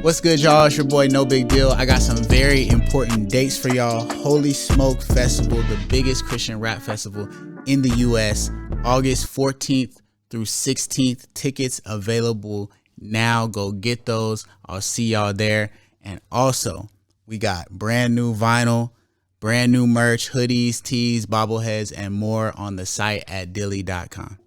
What's good, y'all? It's your boy No Big Deal. I got some very important dates for y'all. Holy Smoke Festival, the biggest Christian rap festival in the U.S. August 14th through 16th. Tickets available now. Go get those. I'll see y'all there. And also, we got brand new vinyl, brand new merch, hoodies, tees, bobbleheads, and more on the site at dilly.com.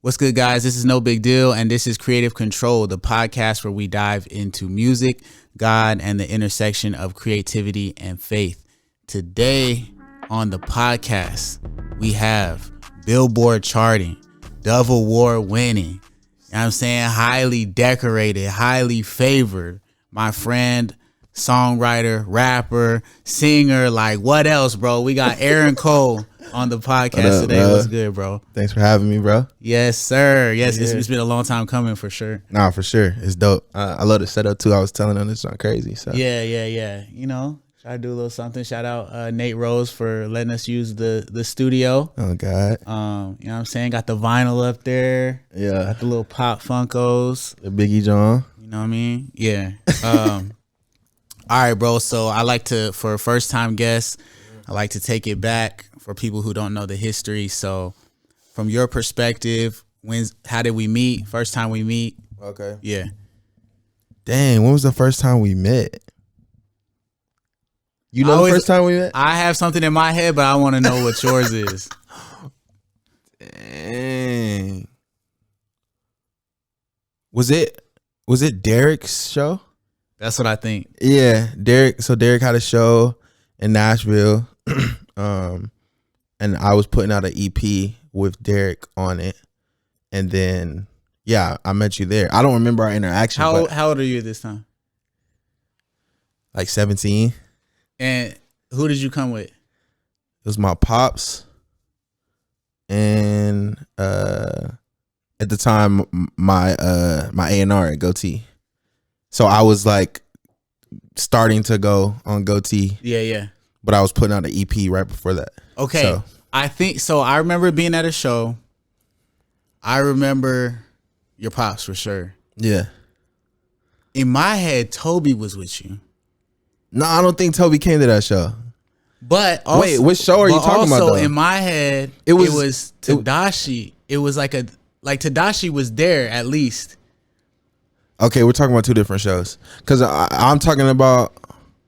What's good, guys? This is No Big Deal, and this is Creative Control, the podcast where we dive into music, God, and the intersection of creativity and faith. Today on the podcast, we have Billboard charting, Dove Award winning, you know what I'm saying, highly decorated, highly favored, my friend, songwriter, rapper, singer, like what else, bro? We got Aaron Cole on the podcast today. Bro? What's good, bro? Thanks for having me, bro. Yes, sir. Yes, yeah. It's been a long time coming for sure. Nah, for sure. It's dope. I love the setup too. I was telling them it's not crazy. So yeah. You know, try to do a little something. Shout out Nate Rose for letting us use the studio. Oh God. You know what I'm saying? Got the vinyl up there. Yeah. Got the little pop Funkos. The Biggie John. You know what I mean? Yeah. All right, bro. So I like to, for a first time guest, I like to take it back for people who don't know the history. So from your perspective, how did we meet? First time we meet? Okay. Yeah. Dang, when was the first time we met? You know the first time we met? I have something in my head, but I want to know what yours is. Dang. Was it Derek's show? That's what I think. Yeah, Derek. So Derek had a show in Nashville, and I was putting out an EP with Derek on it, and then I met you there. I don't remember our interaction. How old are you this time? Like 17. And who did you come with? It was my pops, and at the time my A&R at Goatee. So I was like starting to go on Goatee. Yeah. But I was putting out an EP right before that. Okay. So. I think so. I remember being at a show. I remember your pops for sure. Yeah. In my head, Toby was with you. No, I don't think Toby came to that show. But also, wait, which show are you talking about? Also, in my head, it was Tadashi. It was like Tadashi was there at least. Okay, we're talking about two different shows. Because I'm talking about.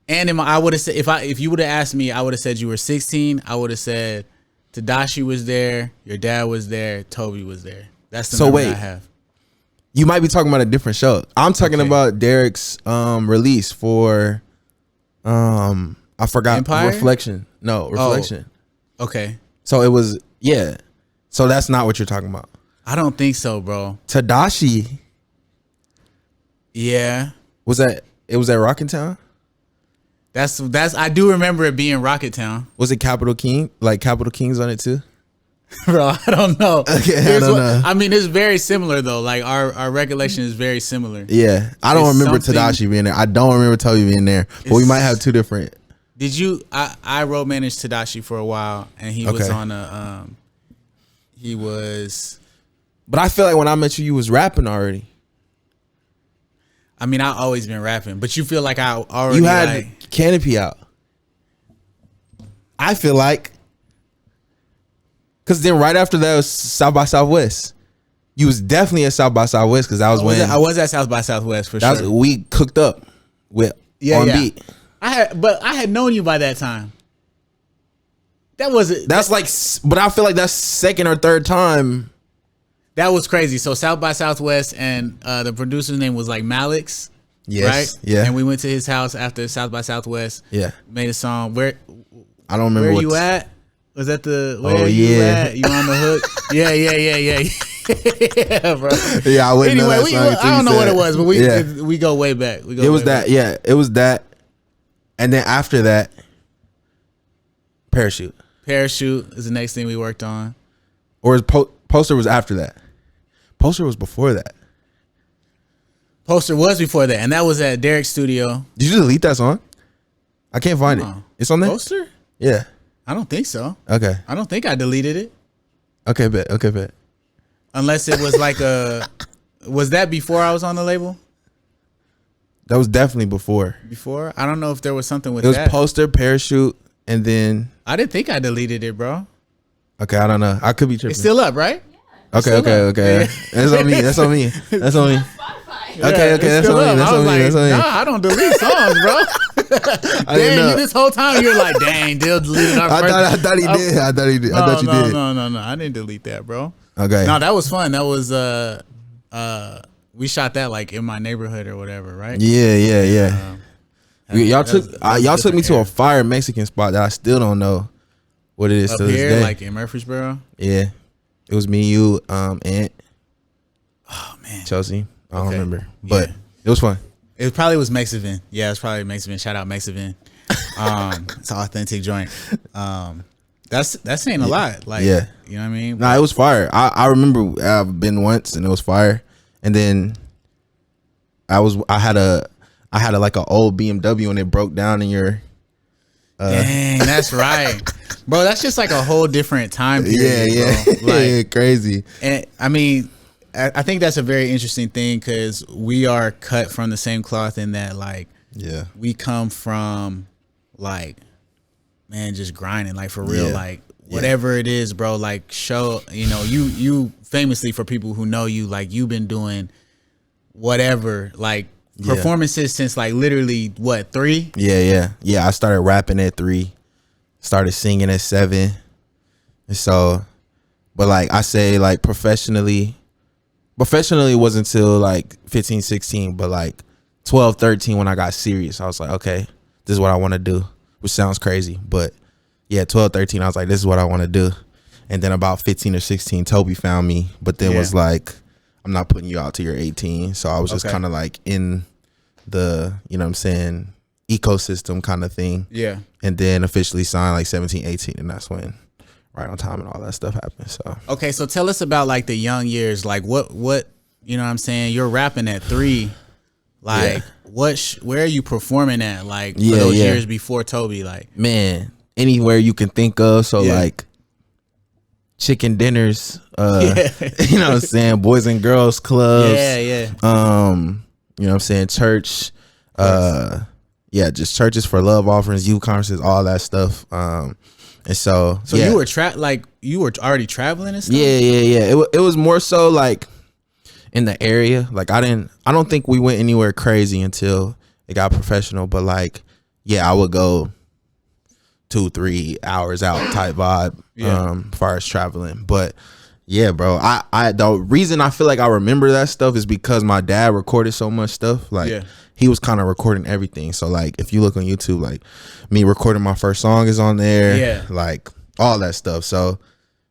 And I would have said, if you would have asked me, I would have said you were 16. I would have said Tadashi was there, your dad was there, Toby was there. That's the number I have. You might be talking about a different show. I'm talking about Derek's release for I forgot. Empire? Reflection. No, Reflection. Oh, okay. So it was So that's not what you're talking about. I don't think so, bro. Tadashi. Yeah. It was at Rockin' Town? That's I do remember it being Rocket Town. Was it Capital King? Like Capital King's on it too? Bro, I don't know. Okay, I don't know. I mean, it's very similar though. Like our recollection is very similar. Yeah. I don't remember Tadashi being there. I don't remember Toby being there. But we might have two different. Did you I road managed Tadashi for a while, and he was on a But I feel like when I met you was rapping already. I mean, I've always been rapping, but you feel like I already. You had Canopy out. I feel like, because then right after that was South by Southwest. You was definitely at South by Southwest because that was when I was at South by Southwest for sure. We cooked up with on beat. But I had known you by that time. But I feel like that's second or third time. That was crazy. So South by Southwest, and the producer's name was like Malix. Yes. Right? Yeah. And we went to his house after South by Southwest. Yeah. Made a song. I don't remember where you at? Was that you at? You on the hook? Yeah. Yeah, bro. Yeah, I wouldn't know that song I don't know what it was, but we go way back. It was that. And then after that, Parachute. Parachute is the next thing we worked on. Or Poster was after that. Poster was before that. Poster was before that, and that was at Derek's studio. Did you delete that song? I can't find it. It's on there? Poster? Yeah. I don't think so. Okay. I don't think I deleted it. Okay, bet. Unless it was like was that before I was on the label? That was definitely before. Before? I don't know if there was something with It was that. poster, parachute, and then. I didn't think I deleted it, bro. Okay, I don't know. I could be tripping. It's still up, right? Okay. That's on me. That's on me. That's on me. Yeah, Okay. That's on me. That's on me. That's on me. Nah, I don't delete songs, bro. I didn't know. This whole time you're like, dang, Dill deleted our first. I thought he did. I thought he did. I thought you did. No. I didn't delete that, bro. Okay. No, that was fun. That was we shot that like in my neighborhood or whatever, right? Yeah. Y'all took me to a era. fire Mexican spot that I still don't know what it is Up to this here, day. like in Murfreesboro. Yeah, it was me, you, Aunt. Oh man, Chelsea. I don't Okay. remember, but Yeah. it was fun. it probably was Mexican. Yeah, it's probably Mexican. Shout out Mexican. It's an authentic joint. That's saying a lot. Like, Yeah. you know what I mean? Nah, it was fire. I remember I've been once and it was fire, and then I had a like an old BMW and it broke down in your. Dang, that's right, bro. That's just like a whole different time period. Yeah. Bro. Like, Crazy. and I mean, I think that's a very interesting thing because we are cut from the same cloth in that, like, Yeah. we come from, like, man, just grinding, like, for real, Yeah. like, whatever it is, bro. Like, show, you famously, for people who know you, like, you've been doing whatever, like, Yeah. performances since, like, literally what, 3? Yeah. I started rapping at 3, started singing at 7, and so, but like I say, like professionally it wasn't until like 15, 16, but like 12, 13 when I got serious, I was like, okay, this is what I want to do, which sounds crazy, but yeah, 12, 13, I was like, this is what I want to do, and then about 15 or 16, Toby found me, but then was like, I'm not putting you out till you're 18. So I was just kind of like in the, you know what I'm saying, ecosystem kind of thing. Yeah. And then officially signed like 17, 18. And that's when Right on Time and all that stuff happened. So Okay, so tell us about like the young years. Like what you know what I'm saying? You're rapping at 3. Like where are you performing at? Like for those years before Toby? Like, man, anywhere you can think of. So like chicken dinners, you know what I'm saying, boys and girls clubs, yeah. you know what I'm saying, church, just churches for love offerings, youth conferences, all that stuff. And so you were you were already traveling and stuff? Yeah. It was more so like in the area. Like I don't think we went anywhere crazy until it got professional, but like I would go 2-3 hours out type vibe as far as traveling. But yeah, bro, I the reason I feel like I remember that stuff is because my dad recorded so much stuff. Like he was kind of recording everything. So like if you look on YouTube, like me recording my first song is on there, like all that stuff. So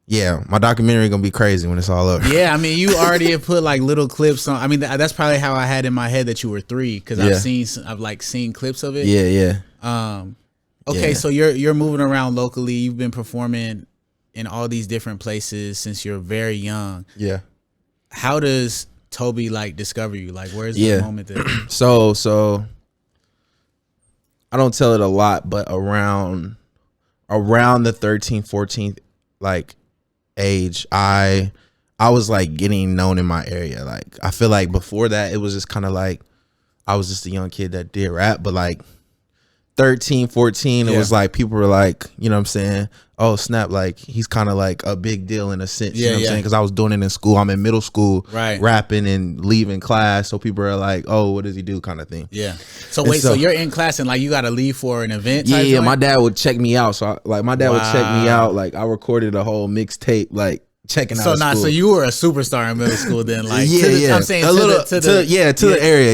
yeah, my documentary gonna be crazy when it's all over. Yeah, I mean, you already have put like little clips on. I mean, that's probably how I had in my head that you were 3 because I've seen clips of it. Yeah. Okay, so you're moving around locally. You've been performing in all these different places since you're very young. Yeah. How does Toby like discover you? Like, where's the moment that? So I don't tell it a lot, but around the 13th, 14th like age, I was like getting known in my area. Like I feel like before that it was just kind of like I was just a young kid that did rap, but like 13, 14, it was like people were like, you know what I'm saying, oh snap, like he's kind of like a big deal in a sense, you know what I'm saying, because I was doing it in school. I'm in middle school, rapping and leaving class, so people are like, oh, what does he do, kind of thing. So wait, so you're in class and like you got to leave for an event type joint? My dad would check me out, so my dad would check me out. Like I recorded a whole mixtape, like checking out. So you were a superstar in middle school then, like I'm saying to the area,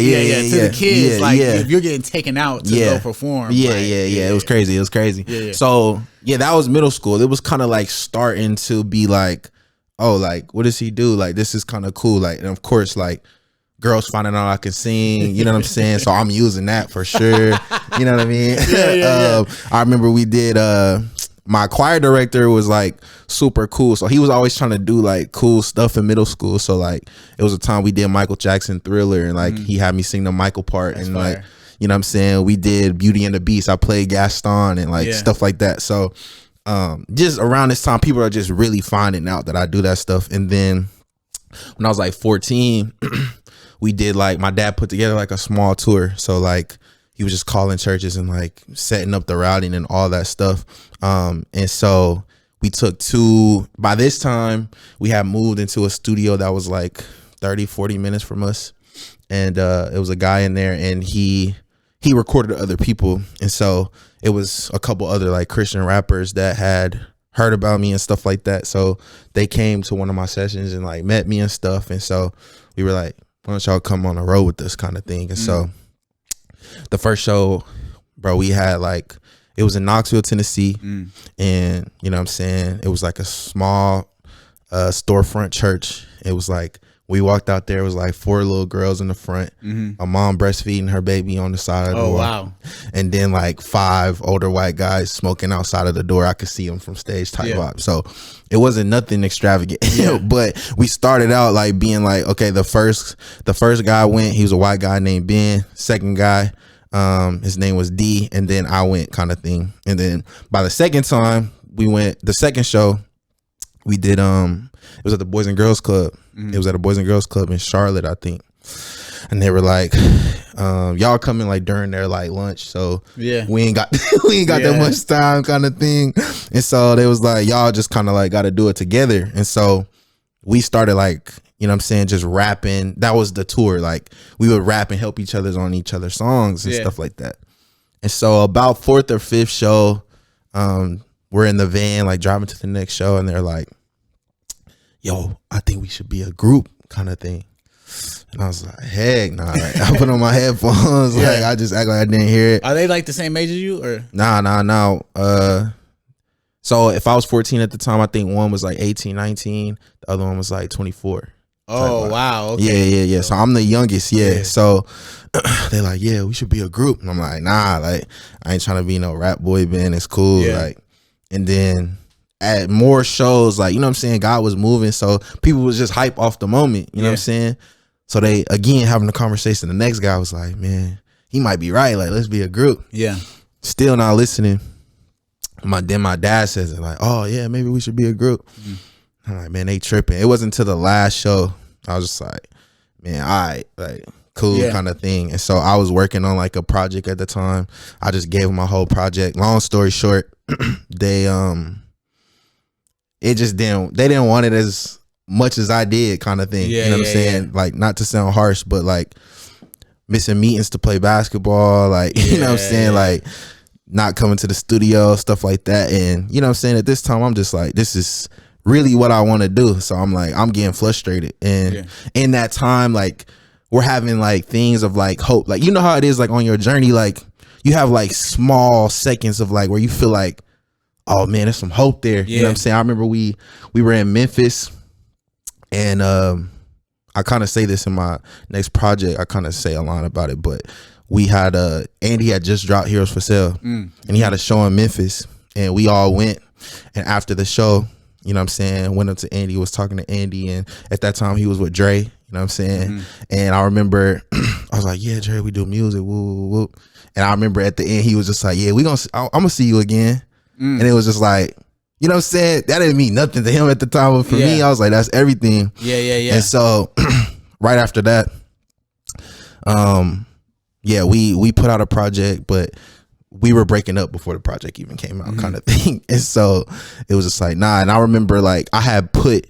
to the kids, like if you're getting taken out to go perform. It was crazy. So that was middle school. It was kind of like starting to be like, oh, like what does he do? Like this is kind of cool. Like, and of course, like girls finding out I can sing, you know what I'm saying? So I'm using that for sure. You know what I mean? I remember we did my choir director was like super cool, so he was always trying to do like cool stuff in middle school. So like it was a time we did Michael Jackson Thriller, and like he had me sing the Michael part. That's and fire. Like, you know what I'm saying, we did Beauty and the Beast, I played Gaston and like stuff like that. So just around this time people are just really finding out that I do that stuff. And then when I was like 14, we did like, my dad put together like a small tour. So like he was just calling churches and like setting up the routing and all that stuff. And so we took by this time we had moved into a studio that was like 30-40 minutes from us. And it was a guy in there, and he recorded other people. And so it was a couple other like Christian rappers that had heard about me and stuff like that. So they came to one of my sessions and like met me and stuff. And so we were like, why don't y'all come on the road with this kind of thing? And so the first show, bro, we had like, it was in Knoxville, Tennessee. And you know what I'm saying? It was like a small storefront church. It was like, we walked out there, it was like 4 little girls in the front, a mom breastfeeding her baby on the side of the door. Wow. And then like 5 older white guys smoking outside of the door. I could see them from stage type vibe. So it wasn't nothing extravagant, but we started out like being like, okay, the first guy went, he was a white guy named Ben. Second guy, his name was D, and then I went kind of thing. And then by the second time we went, the second show we did, it was at the Boys and Girls Club. It was at a Boys and Girls Club in Charlotte, I think. And they were like, y'all coming like during their like lunch, so we ain't got that much time kind of thing. And so they was like, y'all just kind of like got to do it together. And so we started like, you know what I'm saying, just rapping. That was the tour. Like we would rap and help each other's on each other's songs and stuff like that. And so about 4th or 5th show, we're in the van like driving to the next show, and they're like, yo, I think we should be a group kind of thing. And I was like, heck nah. Like, I put on my headphones. Like I just act like I didn't hear it. Are they like the same age as you or? Nah. So if I was 14 at the time, I think one was like 18, 19. The other one was like 24. Oh, wow. Okay. Yeah. So I'm the youngest. Yeah. So they're like, yeah, we should be a group. And I'm like, nah, like I ain't trying to be no rap boy band. It's cool. Like, and then at more shows, like, you know what I'm saying, God was moving, so people was just hype off the moment, you know what I'm saying? So they, again, having a conversation, the next guy was like, man, he might be right, like, let's be a group. Still not listening. Then my dad says it, like, oh yeah, maybe we should be a group. I'm like, man, they tripping. It wasn't until the last show, I was just like, man, all right, like, cool kind of thing. And so I was working on like a project at the time. I just gave them my whole project. Long story short, they didn't want it as much as I did kind of thing. You know what I'm saying? Like, not to sound harsh, but like missing meetings to play basketball, like, you know what I'm saying? Like not coming to the studio, stuff like that. And you know what I'm saying? At this time, I'm just like, this is really what I want to do. So I'm like, I'm getting frustrated. And in that time, like we're having like things of like hope. Like, you know how it is like on your journey, like you have like small seconds of like where you feel like, oh man, there's some hope there. You know what I'm saying? I remember we were in Memphis, and I kind of say this in my next project. I kind of say a lot about it, but we had Andy had just dropped Heroes for Sale, and he had a show in Memphis, and we all went. And after the show, you know what I'm saying, went up to Andy, was talking to Andy, and at that time he was with Dre, you know what I'm saying? And I remember I was like, yeah, Dre, we do music, woo, woo, woo. And I remember at the end he was just like, yeah, I'm gonna see you again. And it was just like, you know what I'm saying? That didn't mean nothing to him at the time, but for me, I was like, that's everything. And so right after that, we put out a project, but we were breaking up before the project even came out, kind of thing. And so it was just like, nah. And I remember like I had put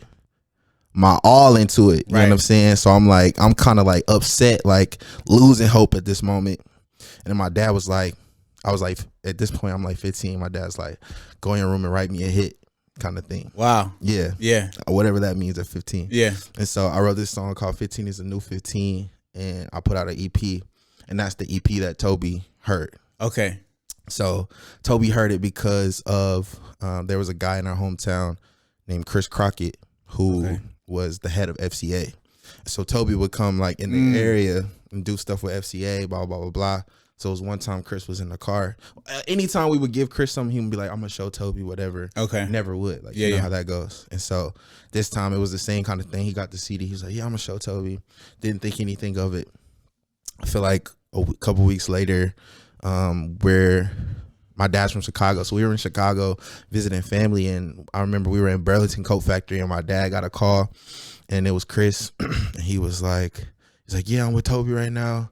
my all into it, you know what I'm saying? So I'm like, I'm kind of like upset, like losing hope at this moment. And then my dad was like, I was like, at this point, I'm like 15. My dad's like, go in your room and write me a hit kind of thing. Wow. Yeah. Whatever that means at 15. And so I wrote this song called 15 is the New 15. And I put out an EP. And that's the EP that Toby heard. Okay. So Toby heard it because of, there was a guy in our hometown named Chris Crockett who was the head of FCA. So Toby would come like in the area and do stuff with FCA, blah, blah, blah, blah. So it was one time Chris was in the car. Anytime we would give Chris something, he would be like, I'm going to show Toby whatever. Okay. Never would. Like, you know how that goes. And so this time it was the same kind of thing. He got the CD. He was like, yeah, I'm going to show Toby. Didn't think anything of it. I feel like a couple weeks later, where my dad's from Chicago, so we were in Chicago visiting family, and I remember we were in Burlington Coat Factory, and my dad got a call, and it was Chris, and he's like, yeah, I'm with Toby right now.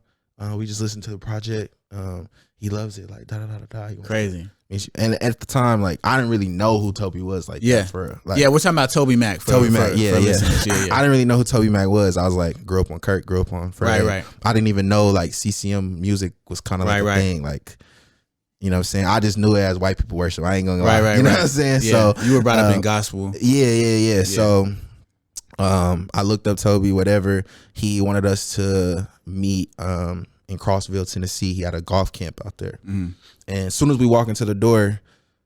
We just listened to the project. He loves it. Like da da da da da. Crazy. And at the time, like I didn't really know who Toby was. Like that for like, we're talking about Toby Mac. Toby Mac. Yeah. I didn't really know who Toby Mac was. I was like, grew up on Kirk, grew up on Fred. Right. I didn't even know like CCM music was kind of like a thing. Like, you know what I'm saying? I just knew it as white people worship. I ain't gonna lie. You know what I'm saying? Yeah. So you were brought up in gospel. Yeah. So I looked up Toby, whatever. He wanted us to meet in Crossville, Tennessee. He had a golf camp out there. And as soon as we walk into the door,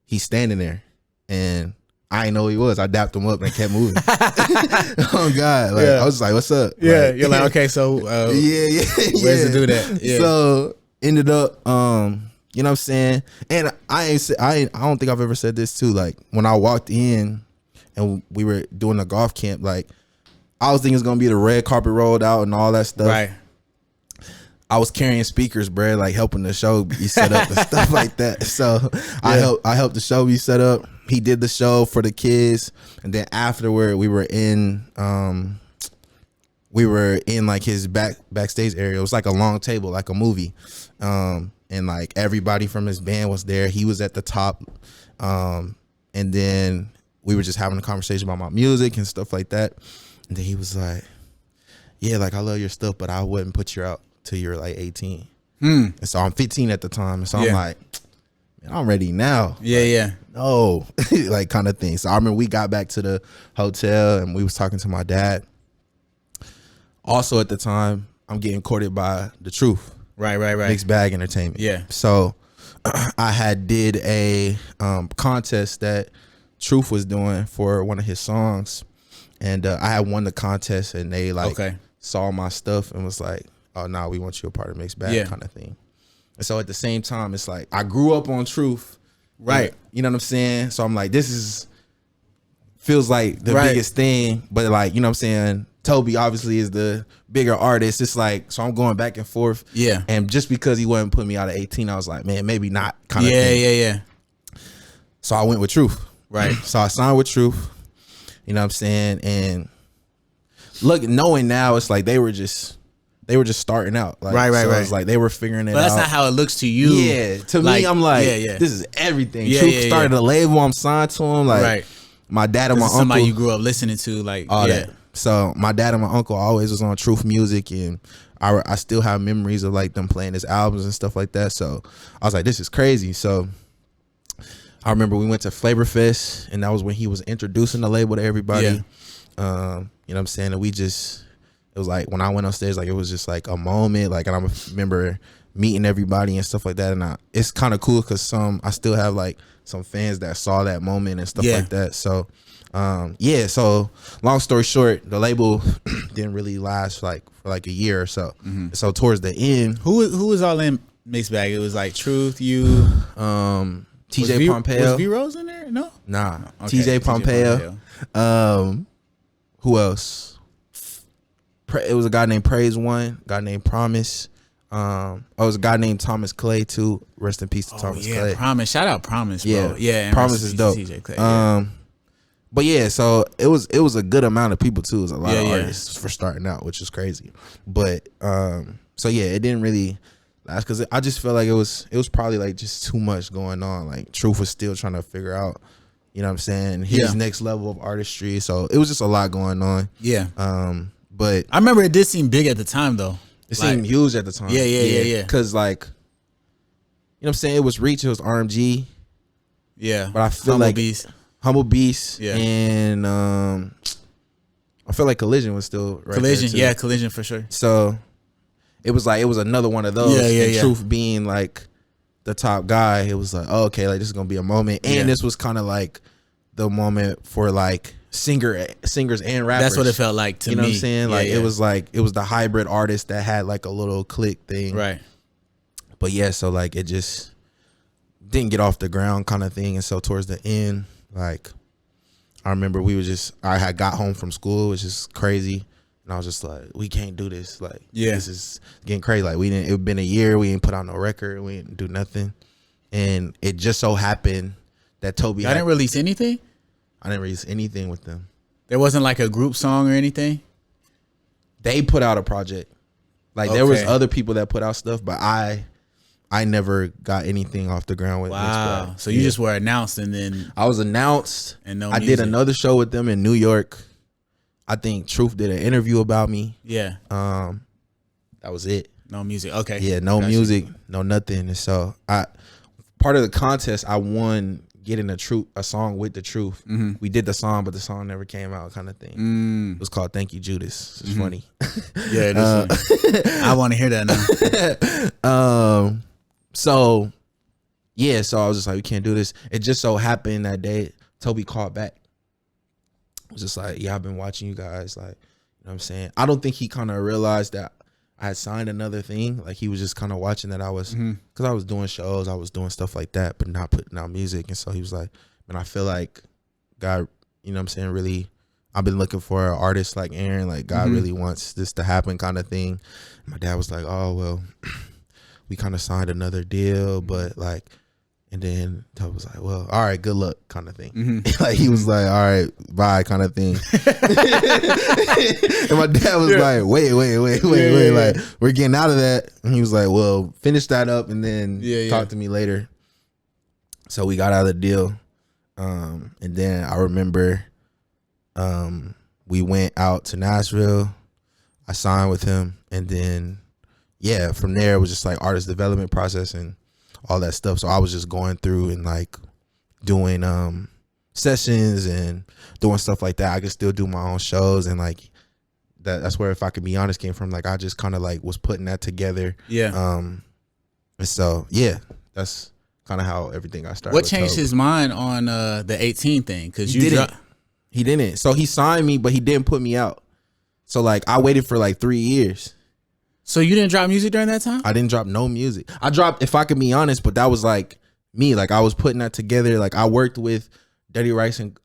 he's standing there. And I didn't know who he was. I dapped him up and kept moving. Oh God. Like I was just like, what's up? Yeah. Like, you're like, okay, so where's the dude at? Yeah. So ended up you know what I'm saying? And I don't think I've ever said this too. Like when I walked in and we were doing the golf camp, like I was thinking it's gonna be the red carpet rolled out and all that stuff. Right. I was carrying speakers, bro, like helping the show be set up and stuff like that. So I helped the show be set up. He did the show for the kids, and then afterward we were in like his backstage area. It was like a long table, like a movie. And like everybody from his band was there. He was at the top. And then we were just having a conversation about my music and stuff like that. And then he was like, yeah, like I love your stuff, but I wouldn't put you out till you're like 18. And so I'm 15 at the time. And so I'm like, man, I'm ready now. Yeah. No, like kind of thing. So I remember we got back to the hotel and we was talking to my dad. Also at the time, I'm getting courted by The Truth. Right. Mixed Bag Entertainment. Yeah. So I had did a contest that Truth was doing for one of his songs. And I had won the contest, and they like saw my stuff and was like, oh, nah, we want you a part of Mixed Bag kind of thing. And so at the same time, it's like I grew up on Truth. Right. You know what I'm saying? So I'm like, feels like the biggest thing. But like, you know what I'm saying? Toby obviously is the bigger artist. It's like, so I'm going back and forth. Yeah. And just because he wasn't putting me out at 18, I was like, man, maybe not kind of thing. Yeah. So I went with Truth. Right. So I signed with Truth. You know what I'm saying? And look, knowing now, it's like they were just starting out. Like, right. It's like they were figuring it out. But that's not how it looks to you. Yeah. To me, I'm like, this is everything. Truth started a label. I'm signed to him. Like, my dad and my uncle. Somebody you grew up listening to. Like, all that. So my dad and my uncle always was on Truth music, and I still have memories of like them playing his albums and stuff like that. So I was like, this is crazy. So I remember we went to Flavor Fest, and that was when he was introducing the label to everybody. You know what I'm saying? And it was like when I went upstairs, like it was just like a moment. Like, and I remember meeting everybody and stuff like that. And it's kind of cool because I still have like some fans that saw that moment and stuff like that. So so long story short, the label didn't really last for like a year or so. So towards the end, who was all in Mixed Bag? It was like Truth, you, TJ Pompeo. Was V-Rose in there? No? Nah. Okay. TJ Pompeo. Who else? It was a guy named Praise One, a guy named Promise. It was a guy named Thomas Clay too. Rest in peace to Thomas Clay. Promise. Shout out Promise, bro. Yeah. Promise is dope. TJ Clay, but yeah, so it was a good amount of people too. It was a lot of artists for starting out, which is crazy. But so yeah, it didn't really last because I just felt like it was probably like just too much going on. Like Truth was still trying to figure out, you know what I'm saying, his next level of artistry. So it was just a lot going on. Yeah. But I remember it did seem big at the time though. It seemed huge at the time. Yeah. Because like, you know what I'm saying, it was Reach, it was RMG. Yeah. But I feel like Humble Beast, and I feel like Collision was still right Collision, there too. Collision for sure. So it was another one of those. And Truth being like the top guy, it was like, oh, okay, like this is gonna be a moment, and this was kind of like the moment for like singers and rappers. That's what it felt like to me. You know what I'm saying? It was the hybrid artist that had like a little click thing, right? But so like it just didn't get off the ground kind of thing, and so towards the end. Like, I remember I had got home from school, which is crazy. And I was just like, we can't do this. Like, this is getting crazy. Like, it had been a year. We didn't put out no record. We didn't do nothing. and it just so happened that Toby. I didn't release anything. I didn't release anything with them. There wasn't like a group song or anything. They put out a project. Like there was other people that put out stuff, but I never got anything off the ground with. Wow. So you just were announced, and then I was announced, and I did another show with them in New York. I think Truth did an interview about me. Yeah. That was it. No music. Okay. Yeah, no music, no nothing. And so part of the contest, I won getting a song with the Truth. Mm-hmm. We did the song, but the song never came out, kind of thing. It was called "Thank You, Judas." It's funny. Yeah, it is. I want to hear that now. So yeah, so I was just like, we can't do this. It just so happened that day, Toby called back. It was just like, yeah, I've been watching you guys. Like, you know what I'm saying? I don't think he kind of realized that I had signed another thing. Like, he was just kind of watching that I was, because I was doing shows, I was doing stuff like that, but not putting out music. And so he was like, man, I feel like God, you know what I'm saying, really, I've been looking for an artist like Aaron. Like, God really wants this to happen, kind of thing. And my dad was like, oh, well, we kind of signed another deal, but like, and then Toby was like, well, all right, good luck, kind of thing. Like, he was like, all right, bye, kind of thing. And my dad was like, wait, like, we're getting out of that. And he was like, well, finish that up and then talk to me later. So we got out of the deal. And then I remember we went out to Nashville. I signed with him. And then, yeah, from there, it was just like artist development process and all that stuff. So I was just going through and like doing sessions and doing stuff like that. I could still do my own shows, and like that's where, if I could be honest, came from. Like, I just kind of like was putting that together. Yeah. And so yeah, that's kind of how everything got started. What changed his mind on the 18 thing? Because he didn't. So he signed me, but he didn't put me out. So like I waited for like 3 years. So you didn't drop music during that time? I didn't drop no music. I dropped, if I could be honest, but that was like me. Like, I was putting that together. Like, I worked with Dirty Rice and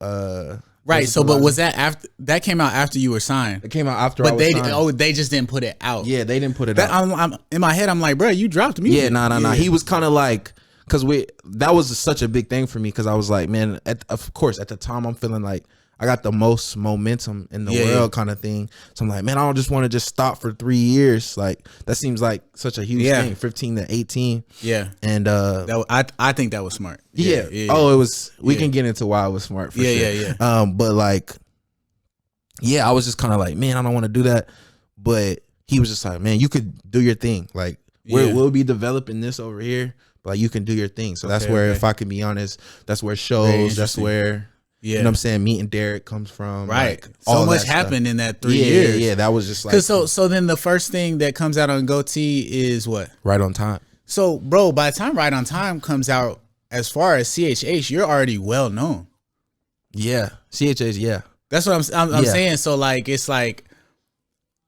right. So, but was that after that came out after you were signed? It came out after. But I was signed. They just didn't put it out. Yeah, they didn't put it out. I'm in my head. I'm like, bro, you dropped music. Yeah, nah. He was kind of like, because that was such a big thing for me, because I was like, man, of course at the time I'm feeling like I got the most momentum in the world, kind of thing. So I'm like, man, I don't just want to just stop for 3 years. Like, that seems like such a huge thing, 15 to 18. Yeah. And I think that was smart. Yeah. Oh, it was. We can get into why it was smart for sure. Yeah. But like, yeah, I was just kind of like, man, I don't want to do that. But he was just like, man, you could do your thing. Like, we'll be developing this over here, but like, you can do your thing. So that's where, if I can be honest, that's where shows, that's where. Yeah. You know what I'm saying? Meeting Derek comes from. Right. Like, so much happened in that 3 years. Yeah. That was just like. So then the first thing that comes out on Goatee is what? Right on Time. So, bro, by the time Right on Time comes out, as far as CHH, you're already well known. Yeah. CHH, yeah. That's what I'm saying. So, like, it's like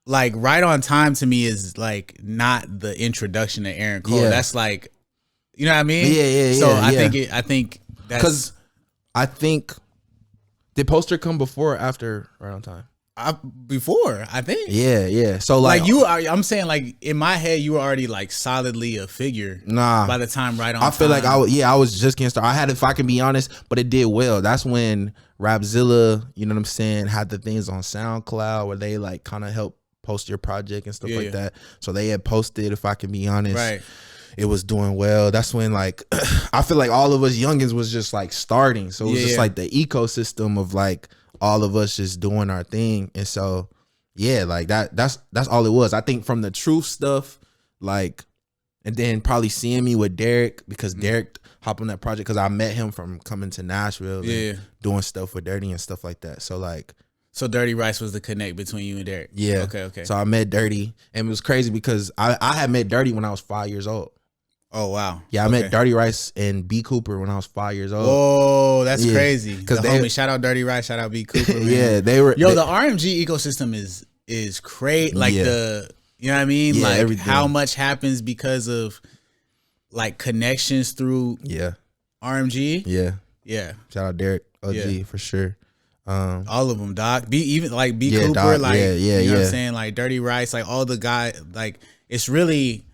Right on Time to me is like not the introduction to Aaron Cole. Yeah. That's like, you know what I mean? Yeah. So I think that's. Because I think. Did Poster come before or after Right on Time? Before, I think. Yeah. So like I'm saying, like, in my head, you were already like solidly a figure. Nah. By the time Right on Time. I feel like I was just getting started. I had, if I can be honest, but it did well. That's when Rapzilla, you know what I'm saying, had the things on SoundCloud where they like kind of help post your project and stuff like that. So they had posted, if I can be honest. Right. It was doing well. That's when, like, I feel like all of us youngins was just like starting. So it was just like the ecosystem of like all of us just doing our thing. And so, yeah, like that's all it was. I think from the Truth stuff, like, and then probably seeing me with Derek, because Derek hopped on that project because I met him from coming to Nashville and doing stuff with Dirty and stuff like that. So like. So Dirty Rice was the connect between you and Derek. Yeah. Okay. So I met Dirty, and it was crazy because I had met Dirty when I was 5 years old. Oh, wow. Yeah, I met Dirty Rice and B Cooper when I was 5 years old. Oh, that's crazy. Because homie, shout out Dirty Rice, shout out B Cooper. Man. Yeah, they were. The RMG ecosystem is crazy. Like you know what I mean? Yeah, like everything. How much happens because of like connections through RMG. Yeah. Shout out Derek OG for sure. All of them, Doc. Even like B Cooper, Doc, like you know what I'm saying, like Dirty Rice, like all the guys. Like, it's really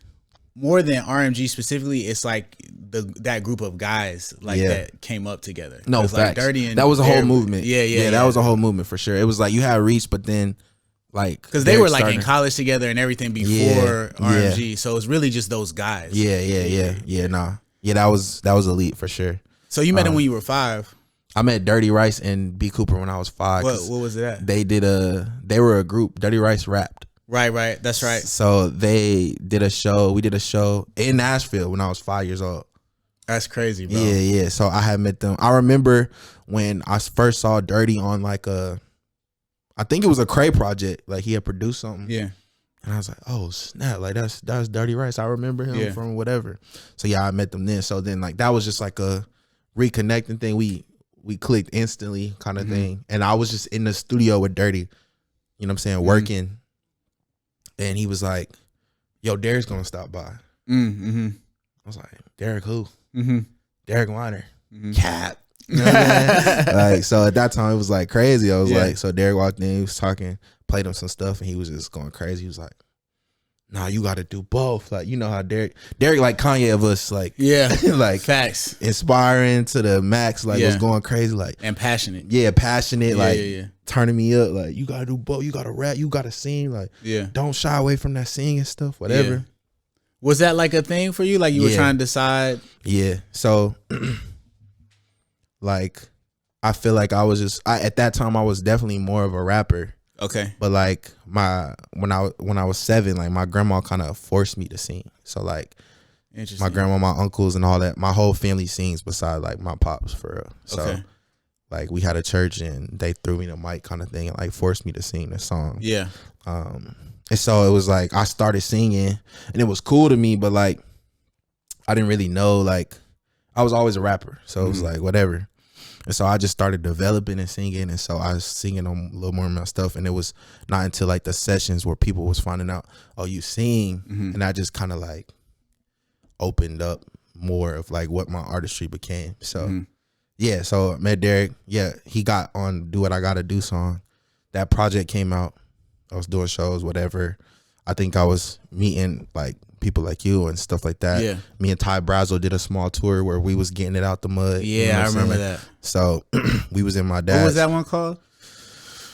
more than RMG specifically. It's like that group of guys like that came up together. No, facts. Like Dirty and that was a whole movement. Yeah. That was a whole movement for sure. It was like you had Reach, but then like because they were like in college together and everything before RMG. Yeah. So it's really just those guys. Nah. Yeah, that was elite for sure. So you met him when you were 5. I met Dirty Rice and B Cooper when I was 5. What was that? They were a group. Dirty Rice rapped. Right. That's right. So they did a show. We did a show in Nashville when I was 5 years old. That's crazy, bro. Yeah. So I had met them. I remember when I first saw Dirty on like I think it was a Cray project. Like he had produced something. Yeah. And I was like, oh snap! Like that's Dirty Rice. I remember him from whatever. So yeah, I met them then. So then like that was just like a reconnecting thing. We clicked instantly kind of thing. And I was just in the studio with Dirty, you know what I'm saying, working. And he was like, yo, Derek's gonna stop by. I was like, Derek who? Derek Weiner. Cap. You know what I mean? Like, so at that time it was like crazy. I was like, so Derek walked in, he was talking, played him some stuff, and he was just going crazy. He was like, nah, you gotta do both. Like, you know how Derek like Kanye of us, like, like facts, inspiring to the max, like was going crazy, like, and passionate, passionate, like turning me up, like, you gotta do both, you gotta rap, you gotta sing, like, don't shy away from that singing stuff, whatever. Was that like a thing for you? Like you were trying to decide? Yeah. So like I feel like I was just at that time I was definitely more of a rapper. Okay. But like when I was 7, like my grandma kind of forced me to sing. So like my grandma, my uncles and all that, my whole family sings besides like my pops for real. So like we had a church and they threw me the mic kind of thing and like forced me to sing the song. Yeah. And so it was like I started singing and it was cool to me, but like I didn't really know, like I was always a rapper. So it was like whatever. And so I just started developing and singing. And so I was singing on a little more of my stuff. And it was not until like the sessions where people was finding out, oh, you sing. And I just kind of like opened up more of like what my artistry became. So yeah, so I met Derek. Yeah, he got on Do What I Gotta Do song. That project came out. I was doing shows, whatever. I think I was meeting like people like you and stuff like that. Yeah. Me and Ty Brazel did a small tour where we was getting it out the mud. Yeah, you know I remember that. So we was in my dad's. What was that one called?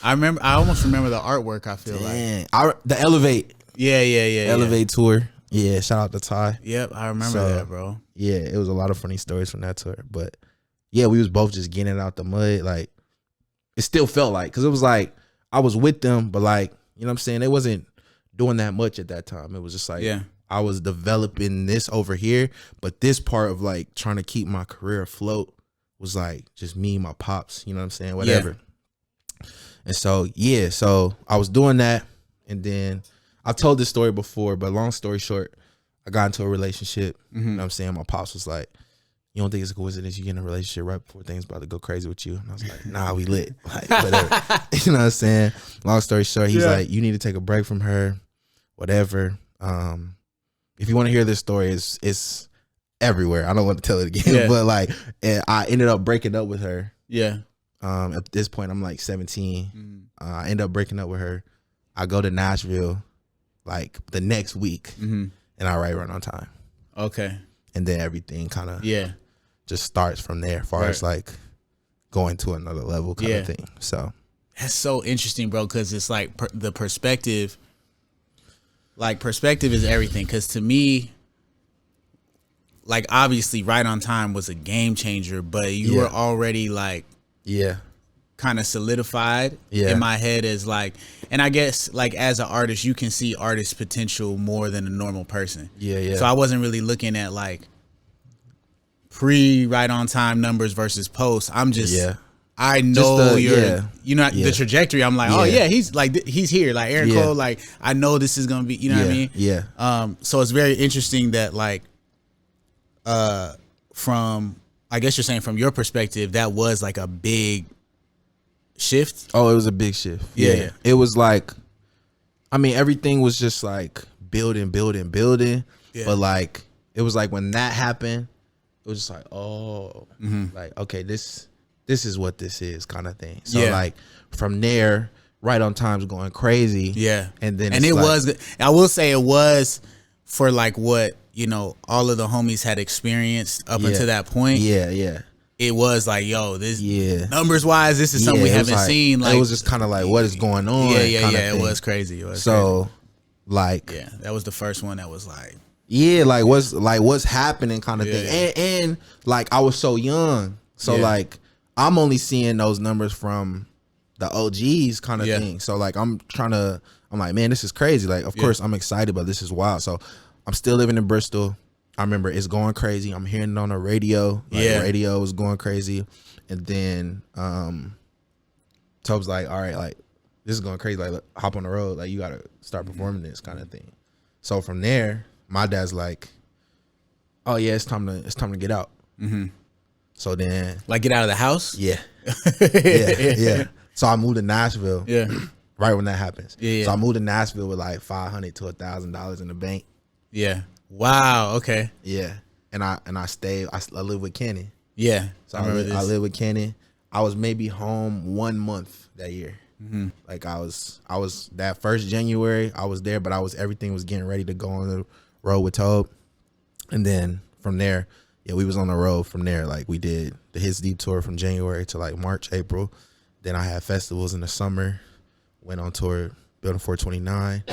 I almost remember the artwork, I feel like. The Elevate. Yeah. Elevate tour. Yeah, shout out to Ty. Yep, I remember that, bro. Yeah, it was a lot of funny stories from that tour. But yeah, we was both just getting it out the mud. Like, it still felt like, because it was like, I was with them, but like, you know what I'm saying? They wasn't doing that much at that time. It was just like, I was developing this over here, but this part of like trying to keep my career afloat was like just me and my pops, you know what I'm saying? Whatever. And so, yeah, so I was doing that. And then I've told this story before, but long story short, I got into a relationship. You know what I'm saying? My pops was like, you don't think it's a coincidence you get in a relationship right before things about to go crazy with you? And I was like, nah, we lit. Like, whatever. You know what I'm saying? Long story short, he's like, you need to take a break from her, whatever. If you want to hear this story, it's everywhere. I don't want to tell it again, but like, I ended up breaking up with her. Yeah. At this point, I'm like 17. I end up breaking up with her. I go to Nashville like the next week, and I write Run on Time. Okay. And then everything kind of just starts from there, as far as like going to another level kind of thing. So that's so interesting, bro, because it's like the perspective. Like, perspective is everything. Because to me, like, obviously, Right on Time was a game changer, but you were already like, kind of solidified in my head as like, and I guess like as an artist, you can see artist potential more than a normal person. So I wasn't really looking at like pre Right on Time numbers versus post. I'm just I know the trajectory. I'm like, oh yeah, he's like, he's here. Like Aaron Cole, like I know this is gonna be, you know what I mean? Yeah. So it's very interesting that like, from, I guess you're saying from your perspective, that was like a big shift. Oh, it was a big shift. Yeah. It was like, I mean, everything was just like building. But like, it was like when that happened, it was just like, oh, like, okay, this is what this is kind of thing. So like from there, Right on Time's going crazy. Yeah. And then it was, I will say it was for like what you know, all of the homies had experienced up Yeah. until that point. Yeah. It was like, yo, this numbers wise, this is something we haven't seen. Like, it was just kind of like, what is going on? Yeah. It was crazy. It was so crazy. like, yeah, that was the first one that was like, yeah, like what's happening kind of thing. And like I was so young, so like I'm only seeing those numbers from the OGs kind of thing. So like I'm like, man, this is crazy. Like, of course I'm excited, but this is wild. So I'm still living in Bristol. I remember it's going crazy. I'm hearing it on the radio. Like, radio was going crazy. And then Tobe's like, all right, like this is going crazy. Like, look, hop on the road. Like, you got to start performing this kind of thing. So from there, my dad's like, oh yeah, it's time to get out. So then, like, get out of the house. Yeah. So I moved to Nashville. Yeah. Right when that happens. Yeah. So I moved to Nashville with like $500 to $1,000 in the bank. Yeah. Wow. Okay. Yeah. And I stayed. I lived with Kenny. Yeah. So I lived with Kenny. I was maybe home 1 month that year. Like I was that first January I was there, but everything was getting ready to go on the road with Tobe. And then from there, we was on the road from there. Like we did the Hits Deep tour from January to like March, April. Then I had festivals in the summer. Went on tour, Building 429.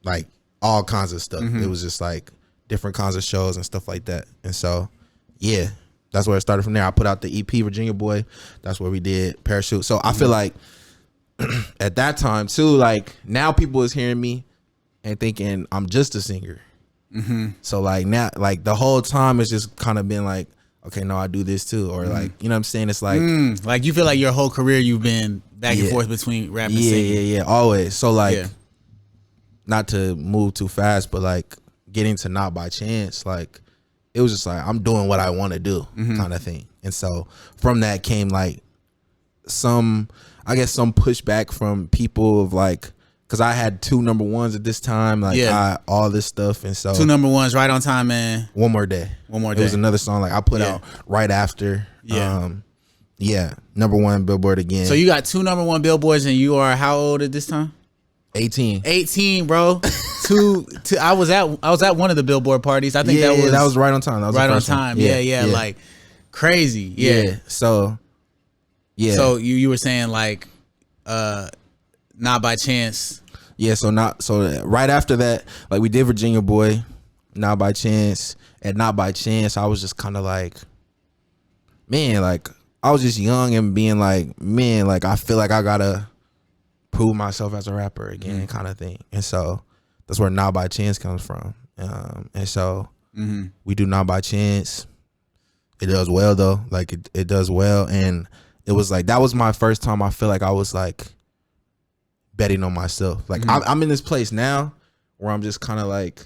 Like all kinds of stuff. It was just like different kinds of shows and stuff like that. And so, yeah, that's where it started from there. I put out the EP Virginia Boy. That's where we did Parachute. So I feel like at that time too, like now people is hearing me and thinking I'm just a singer. So like now, like the whole time it's just kind of been like, okay, no, I do this too. Or like, you know what I'm saying? It's like, like you feel like your whole career you've been back and forth between rap and singing. Yeah, always. So like, not to move too fast, but like getting to Not By Chance, like it was just like I'm doing what I want to do kind of thing. And so from that came like some pushback from people of like, because I had 2 number ones at this time, like all this stuff. And so 2 number ones right on time, man. One More Day. It was another song like I put out right after. Number 1 Billboard again. So you got 2 number 1 billboards and you are how old at this time? 18, bro. I was at one of the Billboard parties. I think that was right on time. That was right on time. Yeah, like crazy. So So you were saying like Not By Chance. So right after that, like we did Virginia Boy, Not By Chance. At Not By Chance, I was just kind of like, man, like I was just young and being like, man, like I feel like I gotta prove myself as a rapper again, kind of thing. And so that's where Not By Chance comes from. And so we do Not By Chance. It does well though, like it does well. And it was like that was my first time I feel like I was like betting on myself. Like I'm in this place now where I'm just kind of like,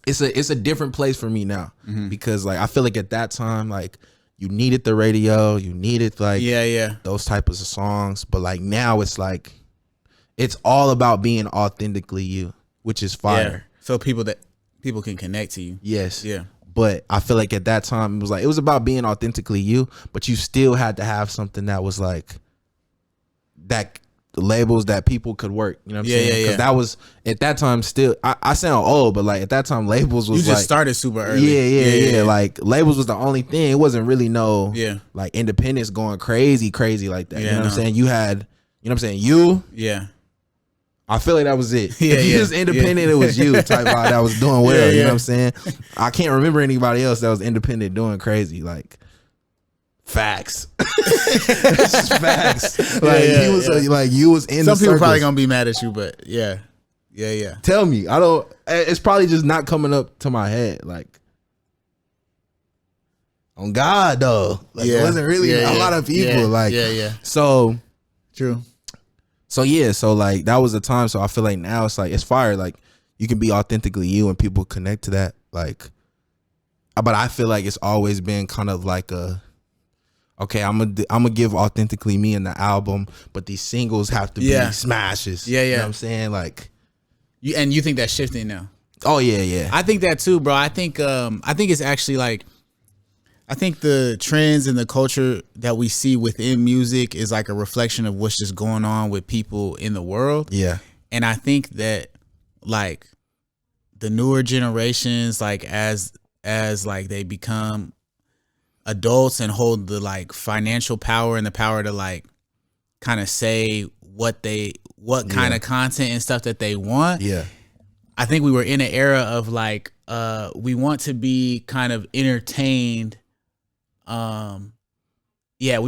it's a different place for me now because like I feel like at that time like you needed the radio, you needed like those types of songs, but like now it's like it's all about being authentically you, which is fire. So people can connect to you. Yes. Yeah. But I feel like at that time it was about being authentically you, but you still had to have something that was like that. The labels that people could work, you know what I'm saying? Because that was at that time still. I sound old, but like at that time, labels was you just like, started super early. Yeah. Like labels was the only thing. It wasn't really like independence going crazy like that. You know what I'm saying? You had, you know what I'm saying? I feel like that was it. If you was independent, it was you type vibe that was doing well. You know what I'm saying? I can't remember anybody else that was independent doing crazy like. Facts. It's just facts. Like he was like you was in. Some the people circles. probably gonna be mad at you, but yeah. Tell me, I don't. It's probably just not coming up to my head. Like on God though, like it wasn't really a lot of people. So true. So like that was the time. So I feel like now it's like it's fire. Like you can be authentically you, and people connect to that. Like, but I feel like it's always been kind of like a. Okay, I'm gonna give authentically me in the album, but these singles have to be smashes. You know what I'm saying? Like, you think that's shifting now? Oh yeah. I think that too, bro. I think it's actually like, I think the trends and the culture that we see within music is like a reflection of what's just going on with people in the world. Yeah, and I think that like the newer generations, like as like they become adults and hold the like financial power and the power to like kind of say what kind of content and stuff that they want. Yeah. I think we were in an era of like we want to be kind of entertained. We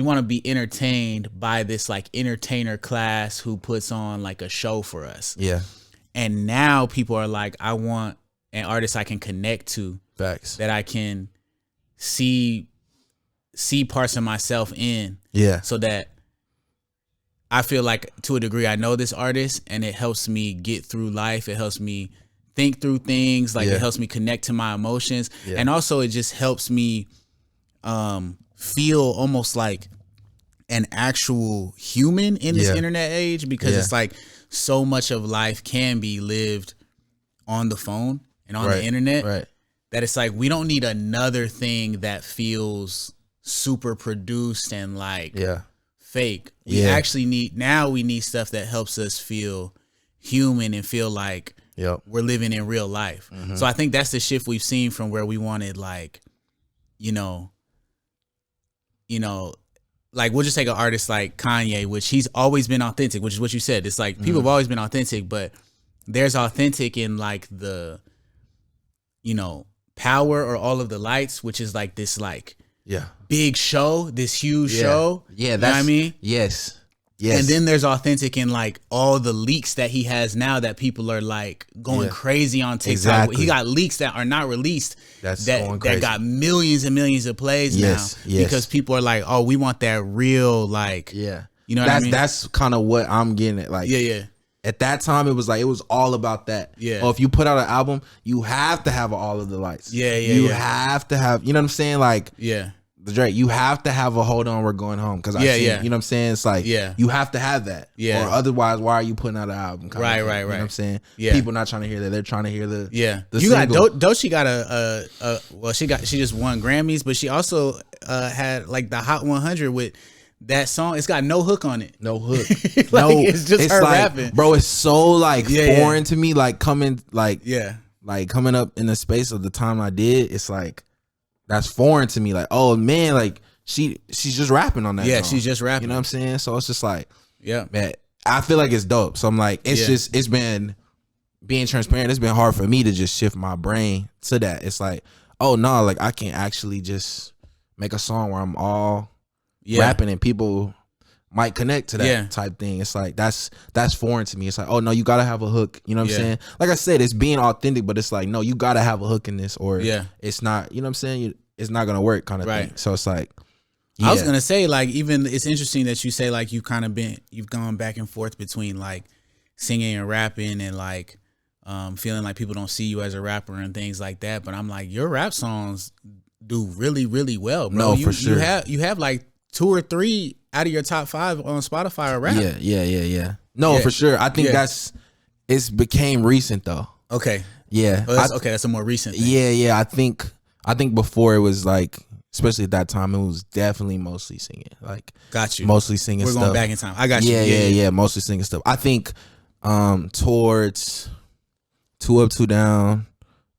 want to be entertained by this like entertainer class who puts on like a show for us. Yeah. And now people are like, I want an artist I can connect to. Facts. That I can see parts of myself in. Yeah. So that I feel like to a degree I know this artist and it helps me get through life. It helps me think through things. Like it helps me connect to my emotions. Yeah. And also it just helps me feel almost like an actual human in this internet age, because it's like so much of life can be lived on the phone and on the internet. Right. That it's like we don't need another thing that feels super produced and like fake. We actually need stuff that helps us feel human and feel like we're living in real life. Mm-hmm. So I think that's the shift we've seen from where we wanted like, you know, like we'll just take an artist like Kanye, which he's always been authentic, which is what you said. It's like people have always been authentic, but there's authentic in like the, you know, power or all of the lights, which is like this like big show, this huge show. Yeah, that's you know what I mean? Yes. And then there's authentic in like all the leaks that he has now that people are like going crazy on TikTok. Exactly. He got leaks that are not released that got millions and millions of plays now because people are like, oh, we want that real like you know what I mean? That's kind of what I'm getting at. Like at that time, it was all about that. Yeah. Or if you put out an album, you have to have all of the lights. You have to have, you know what I'm saying? Like, the Drake, you have to have a hold on, we're going home. Because you know what I'm saying? It's like, you have to have that. Yeah. Or otherwise, why are you putting out an album? Right. You know what I'm saying? Yeah. People not trying to hear that. They're trying to hear the you single. got Doechii got she just won Grammys, but she also had like the Hot 100 with that song. It's got no hook on it. No hook. Like, it's just her like, rapping. Bro, it's so like foreign to me. Like coming like coming up in the space of the time I did, it's like that's foreign to me. Like, oh man, like she's just rapping on that song. She's just rapping. You know what I'm saying? So it's just like, man, I feel like it's dope. So I'm like, it's been being transparent. It's been hard for me to just shift my brain to that. It's like, oh no, like I can actually just make a song where I'm all rapping and people might connect to that type thing. It's like that's foreign to me. It's like, oh no, you gotta have a hook. You know what I'm saying? Like I said, it's being authentic, but it's like, no, you gotta have a hook in this, or it's not. You know what I'm saying? It's not gonna work, kind of thing. So it's like, I was gonna say, like, even it's interesting that you say like you've gone back and forth between like singing and rapping and like feeling like people don't see you as a rapper and things like that. But I'm like, your rap songs do really, really well, bro. No, for sure. You have like 2 or 3 out of your top 5 on Spotify are rap. Yeah. No, for sure. I think it's became recent though. Okay. Yeah. Oh, that's a more recent thing. Yeah. I think before it was like, especially at that time, it was definitely mostly singing. Like, got you. Mostly singing stuff. We're going back in time. I got you. Yeah. Mostly singing stuff. I think towards 2 Up, 2 Down,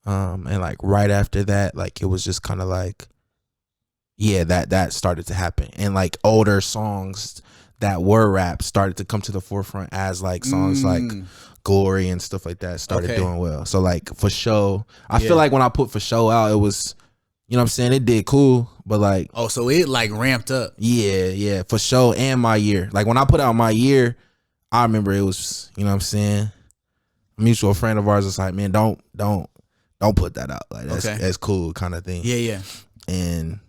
and like right after that, like it was just kind of like, that started to happen, and like older songs that were rap started to come to the forefront as like songs like Glory and stuff like that started doing well. So like For Show, I feel like when I put For Show out, it was, you know what I'm saying, it did cool, but like, oh, so it like ramped up. Yeah, For Show and My Year. Like when I put out My Year, I remember it was, you know what I'm saying, a mutual friend of ours was like, man, don't put that out. Like that's cool, kind of thing. Yeah. And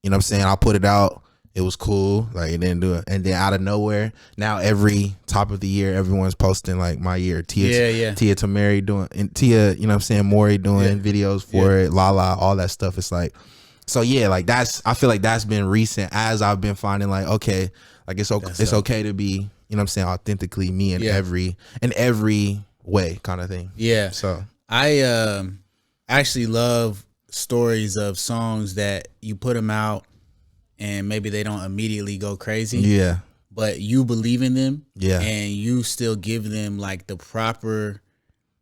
you know what I'm saying, I put it out, it was cool, like it didn't do it, and then out of nowhere, now every top of the year, everyone's posting like My Year. Tia Tamari doing, and Tia, you know what I'm saying, Maury doing videos for it, Lala, all that stuff. It's like, so like I feel like that's been recent, as I've been finding like, okay, like it's okay to be, you know what I'm saying, authentically me in every way, kind of thing. Yeah. So I actually love stories of songs that you put them out and maybe they don't immediately go crazy, but you believe in them, and you still give them like the proper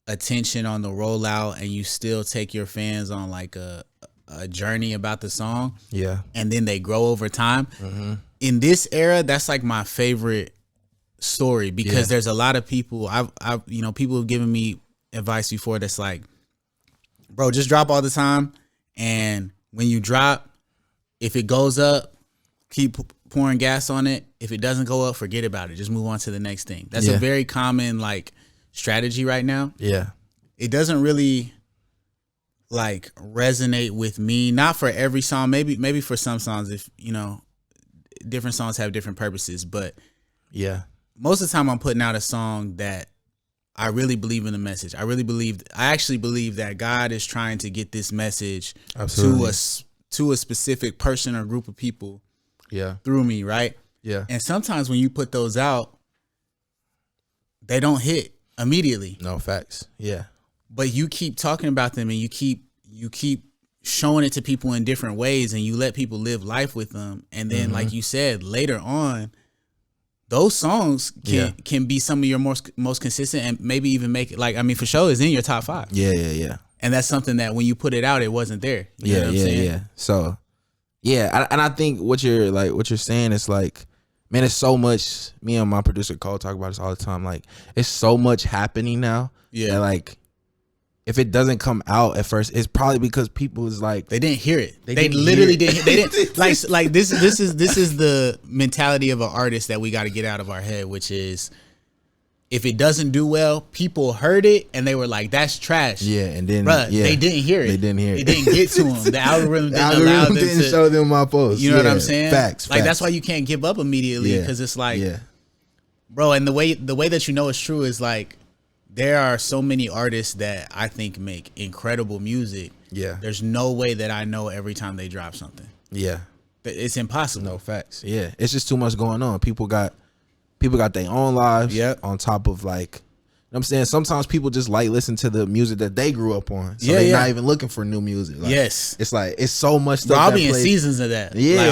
attention on the rollout and you still take your fans on like a journey about the song. Yeah. And then they grow over time. Mm-hmm. In this era, that's like my favorite story because there's a lot of people I've people have given me advice before that's like, bro, just drop all the time, and when you drop, if it goes up, keep pouring gas on it. If it doesn't go up, forget about it. Just move on to the next thing. That's a very common like strategy right now. Yeah. It doesn't really like resonate with me. Not for every song. Maybe for some songs, if different songs have different purposes. But yeah, most of the time I'm putting out a song that I really believe in the message. I actually believe that God is trying to get this message to a specific person or group of people. Yeah. Through me, right? Yeah. And sometimes when you put those out, they don't hit immediately. No, facts. Yeah. But you keep talking about them and you keep showing it to people in different ways and you let people live life with them. And then like you said, later on, those songs can be some of your most consistent and maybe even make it like, I mean, for sure is in your top 5. Yeah. And that's something that when you put it out, it wasn't there. You know what I'm saying? Yeah. So yeah, and I think what you're saying is like, man, it's so much. Me and my producer Cole talk about this all the time. Like, it's so much happening now. Yeah. That like, if it doesn't come out at first, it's probably because people is like they didn't hear it. They literally didn't. They didn't like this is the mentality of an artist that we got to get out of our head, which is if it doesn't do well, people heard it and they were like, "That's trash." Yeah, and then they didn't hear it. They didn't hear it. It didn't get to them. The algorithm didn't show them my post. You know what I'm saying? Facts. That's why you can't give up immediately because it's like, bro. And the way that you know it's true is like there are so many artists that I think make incredible music. Yeah, there's no way that I know every time they drop something. Yeah, it's impossible. No, facts. Yeah, it's just too much going on. People got their own lives on top of like, you know what I'm saying? Sometimes people just like listen to the music that they grew up on. So they're not even looking for new music. Like, it's like, it's so much stuff. Bro, I'll be in seasons of that. Yeah,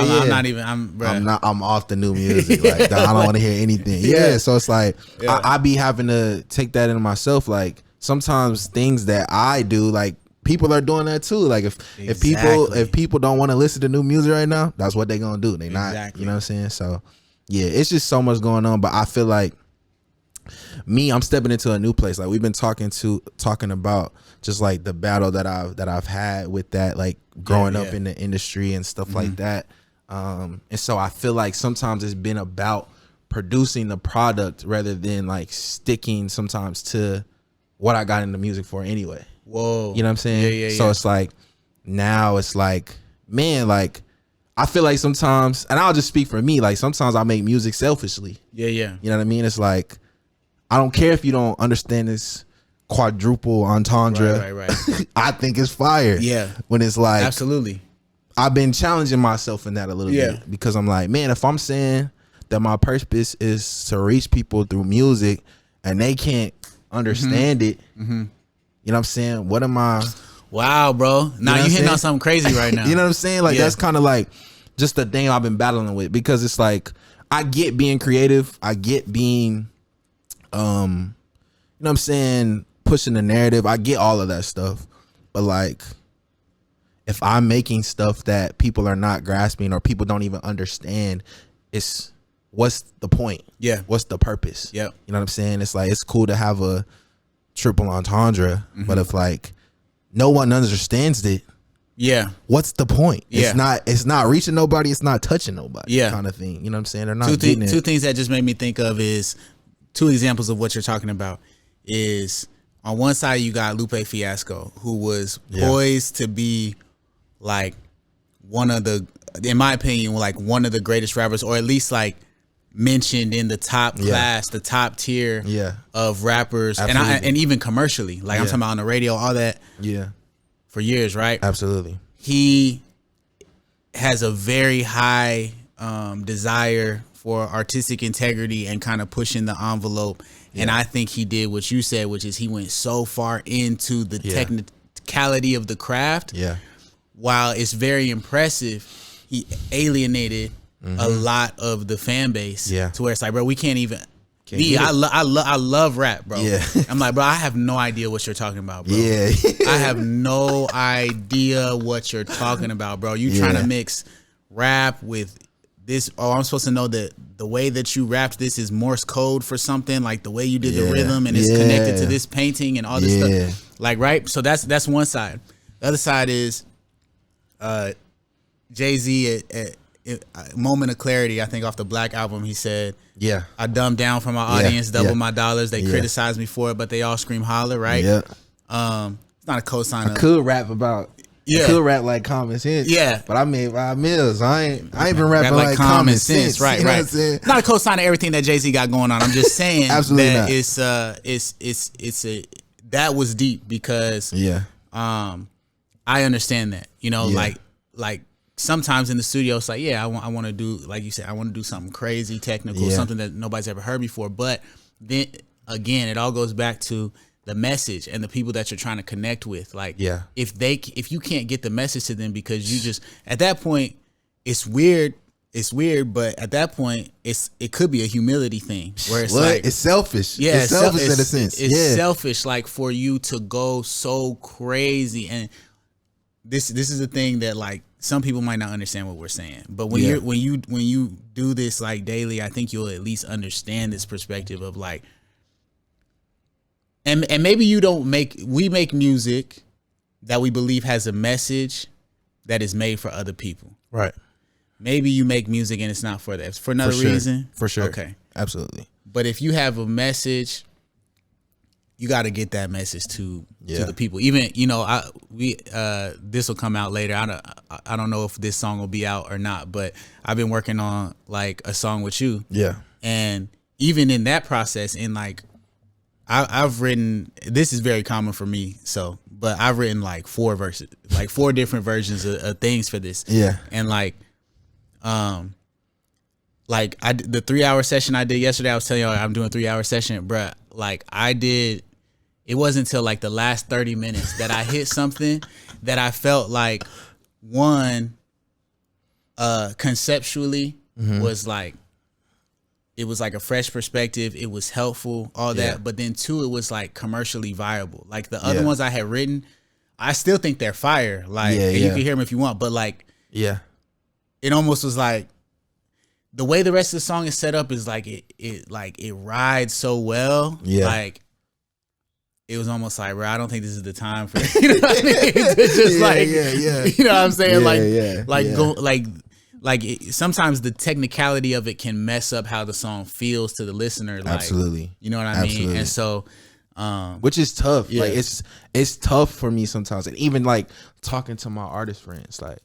I'm off the new music. Like, I don't want to hear anything. Yeah. So it's like, I be having to take that into myself. Like sometimes things that I do, like people are doing that too. Like if people don't want to listen to new music right now, that's what they gonna do. They not, you know what I'm saying? So yeah, it's just so much going on. But I feel like I'm stepping into a new place. Like we've been talking about just like the battle that I've had with that, like growing up in the industry and stuff like that. And so I feel like sometimes it's been about producing the product rather than like sticking sometimes to what I got into music for anyway. Whoa. You know what I'm saying? Yeah. So it's like now it's like, man, like I feel like sometimes, and I'll just speak for me, like sometimes I make music selfishly. Yeah. You know what I mean? It's like, I don't care if you don't understand this quadruple entendre. Right. I think it's fire. Yeah. When it's like, absolutely. I've been challenging myself in that a little bit because I'm like, man, if I'm saying that my purpose is to reach people through music and they can't understand it, you know what I'm saying? What am I? Wow, bro. Now you hitting on something crazy right now. You know what I'm saying? Like that's kind of like just the thing I've been battling with because it's like I get being creative. I get being, you know what I'm saying, pushing the narrative. I get all of that stuff. But like if I'm making stuff that people are not grasping or people don't even understand, it's what's the point? Yeah. What's the purpose? Yeah. You know what I'm saying? It's like it's cool to have a triple entendre, but if like no one understands it, what's the point? It's not reaching nobody, it's not touching nobody, kind of thing. You know what I'm saying? They're not two things that just made me think of is two examples of what you're talking about is on one side you got Lupe Fiasco, who was poised to be like one of the, in my opinion, like one of the greatest rappers, or at least like mentioned in the top class, the top tier of rappers. Absolutely. And even commercially, like I'm talking about on the radio, all that for years, right? Absolutely. He has a very high desire for artistic integrity and kind of pushing the envelope. And I think he did what you said, which is he went so far into the technicality of the craft. Yeah. While it's very impressive, he alienated a lot of the fan base to where it's like, bro, we can't even, I love rap, bro. Yeah. I'm like, bro, I have no idea what you're talking about, bro. Yeah. I have no idea what you're talking about, bro. You trying to mix rap with this? Oh, I'm supposed to know that the way that you rapped this is Morse code for something, like the way you did the rhythm, and it's connected to this painting and all this stuff. Like, right? So that's one side. The other side is Jay-Z at Moment of Clarity, I think off the Black album, he said, I dumbed down for my audience, double my dollars. They criticize me for it, but they all scream holler, right? Yeah. It's not a cosign. I could rap about I could rap like Common Sense. Yeah. But I made 5 mils. I ain't been rapping like Common Sense. Right, you know right. what I'm saying? Not a cosign of everything that Jay-Z got going on. I'm just saying Absolutely that not. that was deep because I understand that. You know, like sometimes in the studio, it's like, I want to do, like you said, I want to do something crazy, technical, something that nobody's ever heard before. But then again, it all goes back to the message and the people that you're trying to connect with. Like, if you can't get the message to them because you just, at that point, it's weird. It's weird, but at that point, it could be a humility thing where it's like, it's selfish. Yeah, it's selfish in a sense. It's selfish, like for you to go so crazy. And this is a thing that like some people might not understand what we're saying, but when you do this like daily, I think you'll at least understand this perspective of like, and maybe we make music that we believe has a message that is made for other people. Right. Maybe you make music and it's not for that. It's for another reason. For sure. Okay. Absolutely. But if you have a message, you got to get that message to the people. Even, you know, this will come out later. I don't know if this song will be out or not, but I've been working on like a song with you. Yeah. And even in that process, in like, I've written, this is very common for me. So, but I've written like 4 verses, like 4 different versions of things for this. Yeah. And like the 3-hour session I did yesterday, I was telling you I'm doing a 3-hour session, bruh. Like it wasn't until like the last 30 minutes that I hit something that I felt like, one, conceptually was like, it was like a fresh perspective. It was helpful, all that. But then 2, it was like commercially viable. Like the other ones I had written, I still think they're fire. Like, and you can hear them if you want, but like, it almost was like, the way the rest of the song is set up is like it rides so well. Yeah. Like it was almost like, bro, I don't think this is the time for it. You know what I mean? It's just you know what I'm saying? Sometimes the technicality of it can mess up how the song feels to the listener. Like, absolutely. You know what I mean? And so which is tough. Like it's tough for me sometimes. And even like talking to my artist friends, like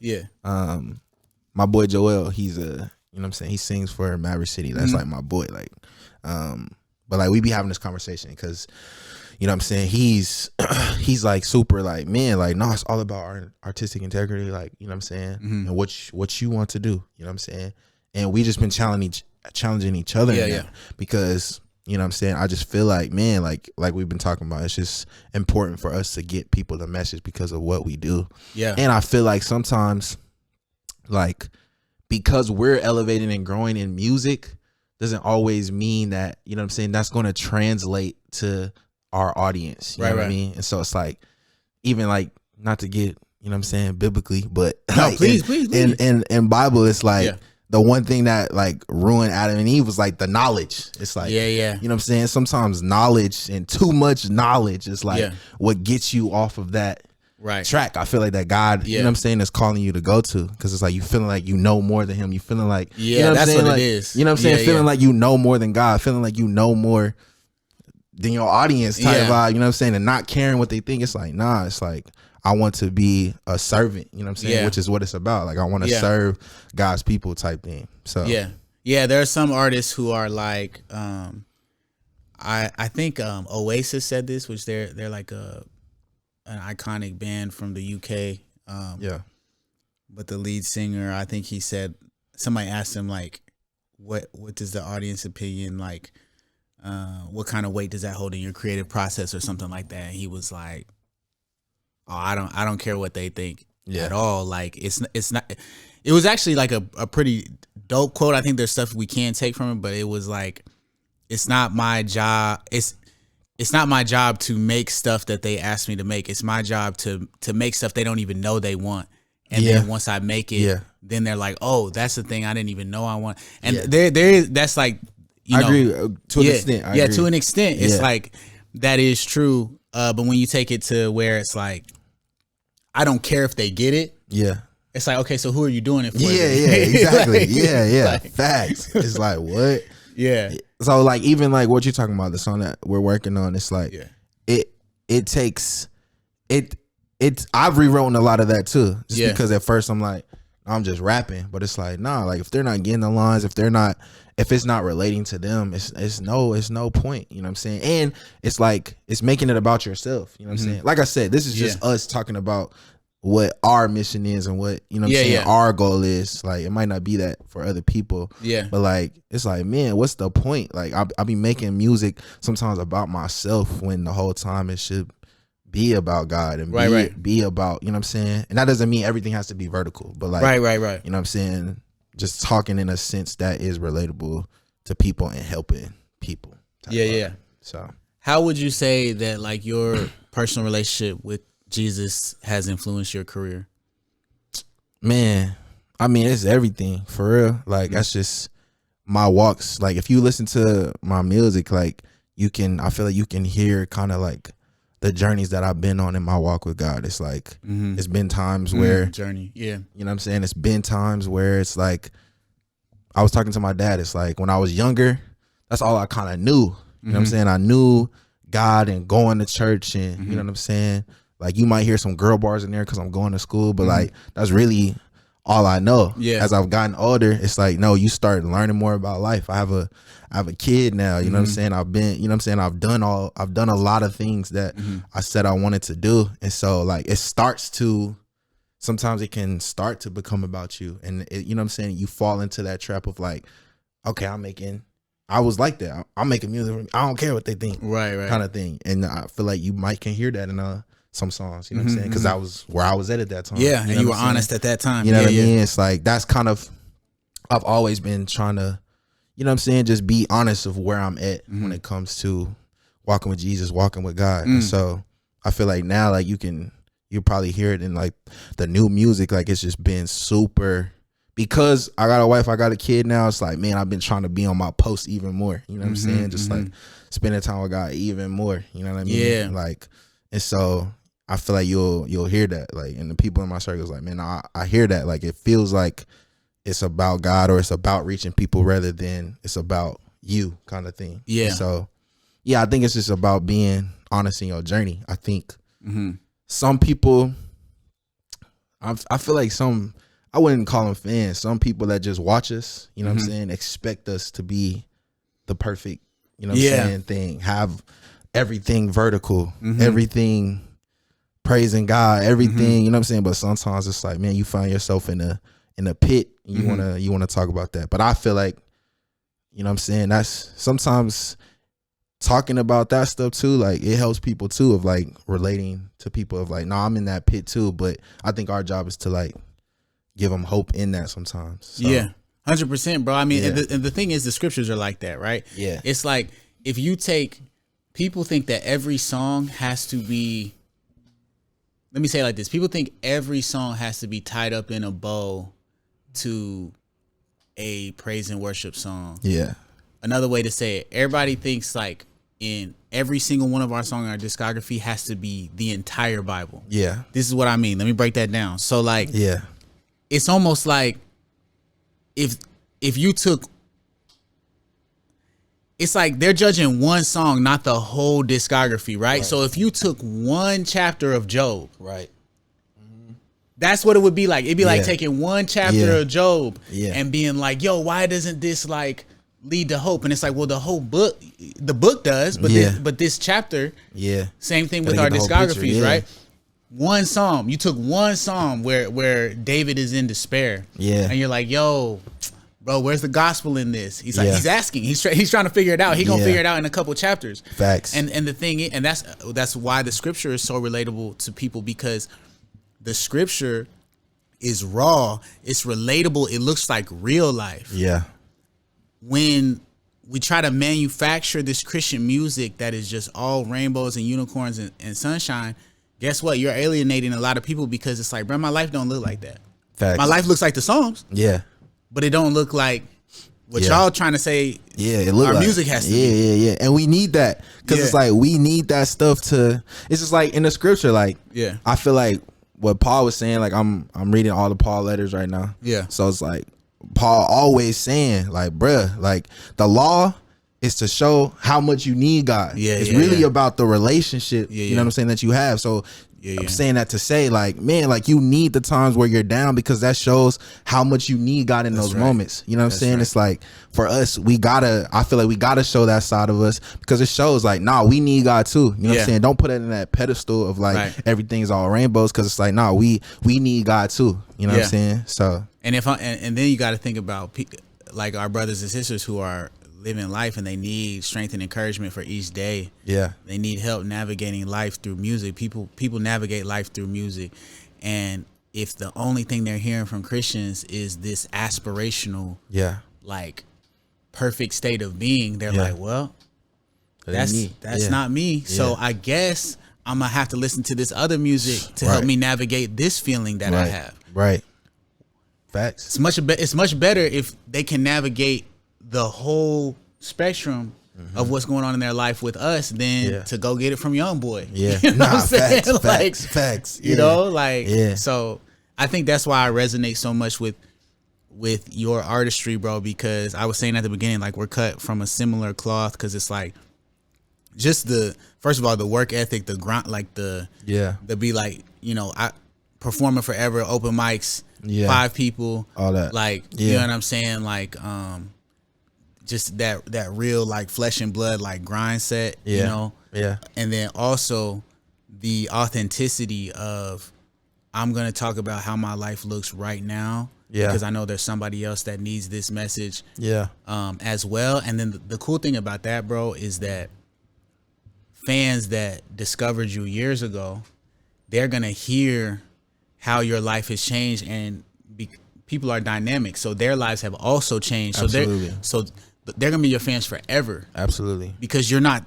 my boy Joel, he's you know what I'm saying? He sings for Maverick City. That's like my boy. Like, but like we be having this conversation because, you know what I'm saying? He's like super like, man, like, no, it's all about our artistic integrity. Like, you know what I'm saying? And what you want to do, you know what I'm saying? And we just been challenging each other in that because, you know what I'm saying? I just feel like, man, like we've been talking about, it's just important for us to get people the message because of what we do. Yeah. And I feel like sometimes, like, because we're elevating and growing in music doesn't always mean that, you know what I'm saying, that's going to translate to our audience. You know what I mean? And so it's like, even like, not to get, you know what I'm saying, biblically, but no, like, please. In Bible, it's like the one thing that like ruined Adam and Eve was like the knowledge. It's like, you know what I'm saying? Sometimes knowledge and too much knowledge is like what gets you off of that track. I feel like that God, you know what I'm saying, is calling you to go to, because it's like you feeling like you know more than him. You feeling like, you know what I'm saying? What it is. You know what I'm saying? Feeling like you know more than God, feeling like you know more than your audience type vibe, you know what I'm saying? And not caring what they think. It's like, nah, it's like, I want to be a servant, you know what I'm saying? Which is what it's about. Like, I want to serve God's people type thing. So yeah, there are some artists who are like, I think Oasis said this, which they're like an iconic band from the UK. But the lead singer, I think he said, somebody asked him like, what does the audience opinion like? What kind of weight does that hold in your creative process or something like that? And he was like, oh, I don't care what they think at all. Like, it's not, it was actually like a pretty dope quote. I think there's stuff we can take from it, but it was like, it's not my job. It's not my job to make stuff that they ask me to make. It's my job to make stuff they don't even know they want. And then once I make it, then they're like, "Oh, that's the thing I didn't even know I want." And there is that's like, I agree to an extent. I agree. To an extent, it's like that is true. But when you take it to where it's like, I don't care if they get it. Yeah. It's like, okay, so who are you doing it for? Yeah, exactly. Like, Facts. It's like, what? Yeah. So like, even like what you're talking about, the song that we're working on, it's like, it takes it. I've rewritten a lot of that too, just because at first I'm like, I'm just rapping, but it's like, nah, like if they're not getting the lines, if it's not relating to them, it's no point. You know what I'm saying? And it's like, it's making it about yourself. You know what I'm saying? Like I said, this is just us talking about what our mission is and what, you know what I'm saying, our goal is. Like, it might not be that for other people, but like, it's like, man, what's the point? Like, I'll be making music sometimes about myself when the whole time it should be about God and be about, you know what I'm saying? And that doesn't mean everything has to be vertical, but like, you know what I'm saying, just talking in a sense that is relatable to people and helping people. So how would you say that like your personal relationship with Jesus has influenced your career? Man, I mean, it's everything for real. Like, that's just my walks. Like, if you listen to my music, like, I feel like you can hear kind of like the journeys that I've been on in my walk with God. It's like, it's been times where you know what I'm saying? It's been times where it's like, I was talking to my dad. It's like, when I was younger, that's all I kind of knew. You know what I'm saying? I knew God and going to church and, you know what I'm saying? Like, you might hear some girl bars in there because I'm going to school, but like, that's really all I know. As I've gotten older, it's like, no, you start learning more about life. I have a kid now, you know what I'm saying? I've been, you know what I'm saying? I've done a lot of things that I said I wanted to do. And so like, sometimes it can start to become about you. And you know what I'm saying? You fall into that trap of like, okay, I was like that. I'm making music. I don't care what they think. Right. Kind of thing. And I feel like you can hear that in some songs, you know what I'm saying? Because that was where I was at that time. Yeah, and you were honest at that time. You know what I mean? It's like, that's kind of, I've always been trying to, you know what I'm saying, just be honest of where I'm at when it comes to walking with Jesus, walking with God. And so I feel like now, like, you probably hear it in like the new music, like it's just been super, because I got a wife, I got a kid now. It's like, man, I've been trying to be on my post even more. You know what I'm saying? Just like spending time with God even more. You know what I mean? Yeah. Like, and so I feel like you'll hear that, like, and the people in my circles, like, man, I hear that. Like, it feels like it's about God or it's about reaching people rather than it's about you, kind of thing. Yeah. And so, I think it's just about being honest in your journey. I think some people, I feel like I wouldn't call them fans. Some people that just watch us, you know what I'm saying, expect us to be the perfect, you know what I'm saying, thing. Have everything vertical, everything praising God, everything, you know what I'm saying? But sometimes it's like, man, you find yourself in a pit and you wanna talk about that. But I feel like, you know what I'm saying, that's sometimes talking about that stuff too, like, it helps people too, of like relating to people of like, no, I'm in that pit too. But I think our job is to like give them hope in that sometimes. So, 100%, bro. I mean, and the thing is, the scriptures are like that, right? Yeah. It's like, if you take, people think that every song has to be, let me say it like this. People think every song has to be tied up in a bow to a praise and worship song. Yeah. Another way to say it, everybody thinks like in every single one of our songs in our discography has to be the entire Bible. Yeah. This is what I mean. Let me break that down. So like, it's almost like if you took, it's like they're judging one song, not the whole discography, right? So if you took one chapter of Job, right, that's what it would be like. It'd be like taking one chapter of Job and being like, yo, why doesn't this like lead to hope? And it's like, well, the book does, but this chapter, same thing with our discographies, right? One psalm, you took one psalm where David is in despair, and you're like, yo, bro, where's the gospel in this? He's like, he's asking, he's trying to figure it out. He gonna figure it out in a couple chapters. Facts. And the thing is, and that's why the scripture is so relatable to people, because the scripture is raw, it's relatable, it looks like real life. Yeah. When we try to manufacture this Christian music that is just all rainbows and unicorns and sunshine. Guess what? You're alienating a lot of people because it's like, bro, my life don't look like that. Facts. My life looks like the Psalms. Yeah. But it don't look like what y'all trying to say. Yeah, it look our like, music has to be. Yeah. And we need that because it's like we need that stuff to. It's just like in the scripture, like I feel like what Paul was saying. Like I'm reading all the Paul letters right now. Yeah. So it's like Paul always saying, like, bruh, like the law is to show how much you need God. Yeah. It's really about the relationship. You know what I'm saying, that you have. So. I'm saying that to say, like, man, like you need the times where you're down because that shows how much you need God in those moments. You know what I'm saying? It's like for us, I feel like we gotta show that side of us because it shows like, nah, we need God too. You know what I'm saying? Don't put it in that pedestal of like everything's all rainbows because it's like, nah, we need God too. You know what I'm saying? So and and then you got to think about like our brothers and sisters who are living life and they need strength and encouragement for each day. Yeah. They need help navigating life through music. People navigate life through music. And if the only thing they're hearing from Christians is this aspirational, like perfect state of being, they're like, well, that's not me. So I guess I'm gonna have to listen to this other music to help me navigate this feeling that I have. Right. Facts. It's much better if they can navigate the whole spectrum of what's going on in their life with us than to go get it from Young Boy. Yeah. You know what I'm saying? Facts. You know, like, so I think that's why I resonate so much with your artistry, bro, because I was saying at the beginning, like, we're cut from a similar cloth because it's like just first of all, the work ethic, the grind, like the be like, you know, I performing forever, open mics, 5 people, all that. Like, you know what I'm saying? Like, just that real like flesh and blood like grind set, you know, and then also the authenticity of I'm gonna talk about how my life looks right now, because I know there's somebody else that needs this message, as well. And then the cool thing about that, bro, is that fans that discovered you years ago, they're gonna hear how your life has changed, and people are dynamic, so their lives have also changed. Absolutely. So they're gonna be your fans forever. Absolutely. Because you're not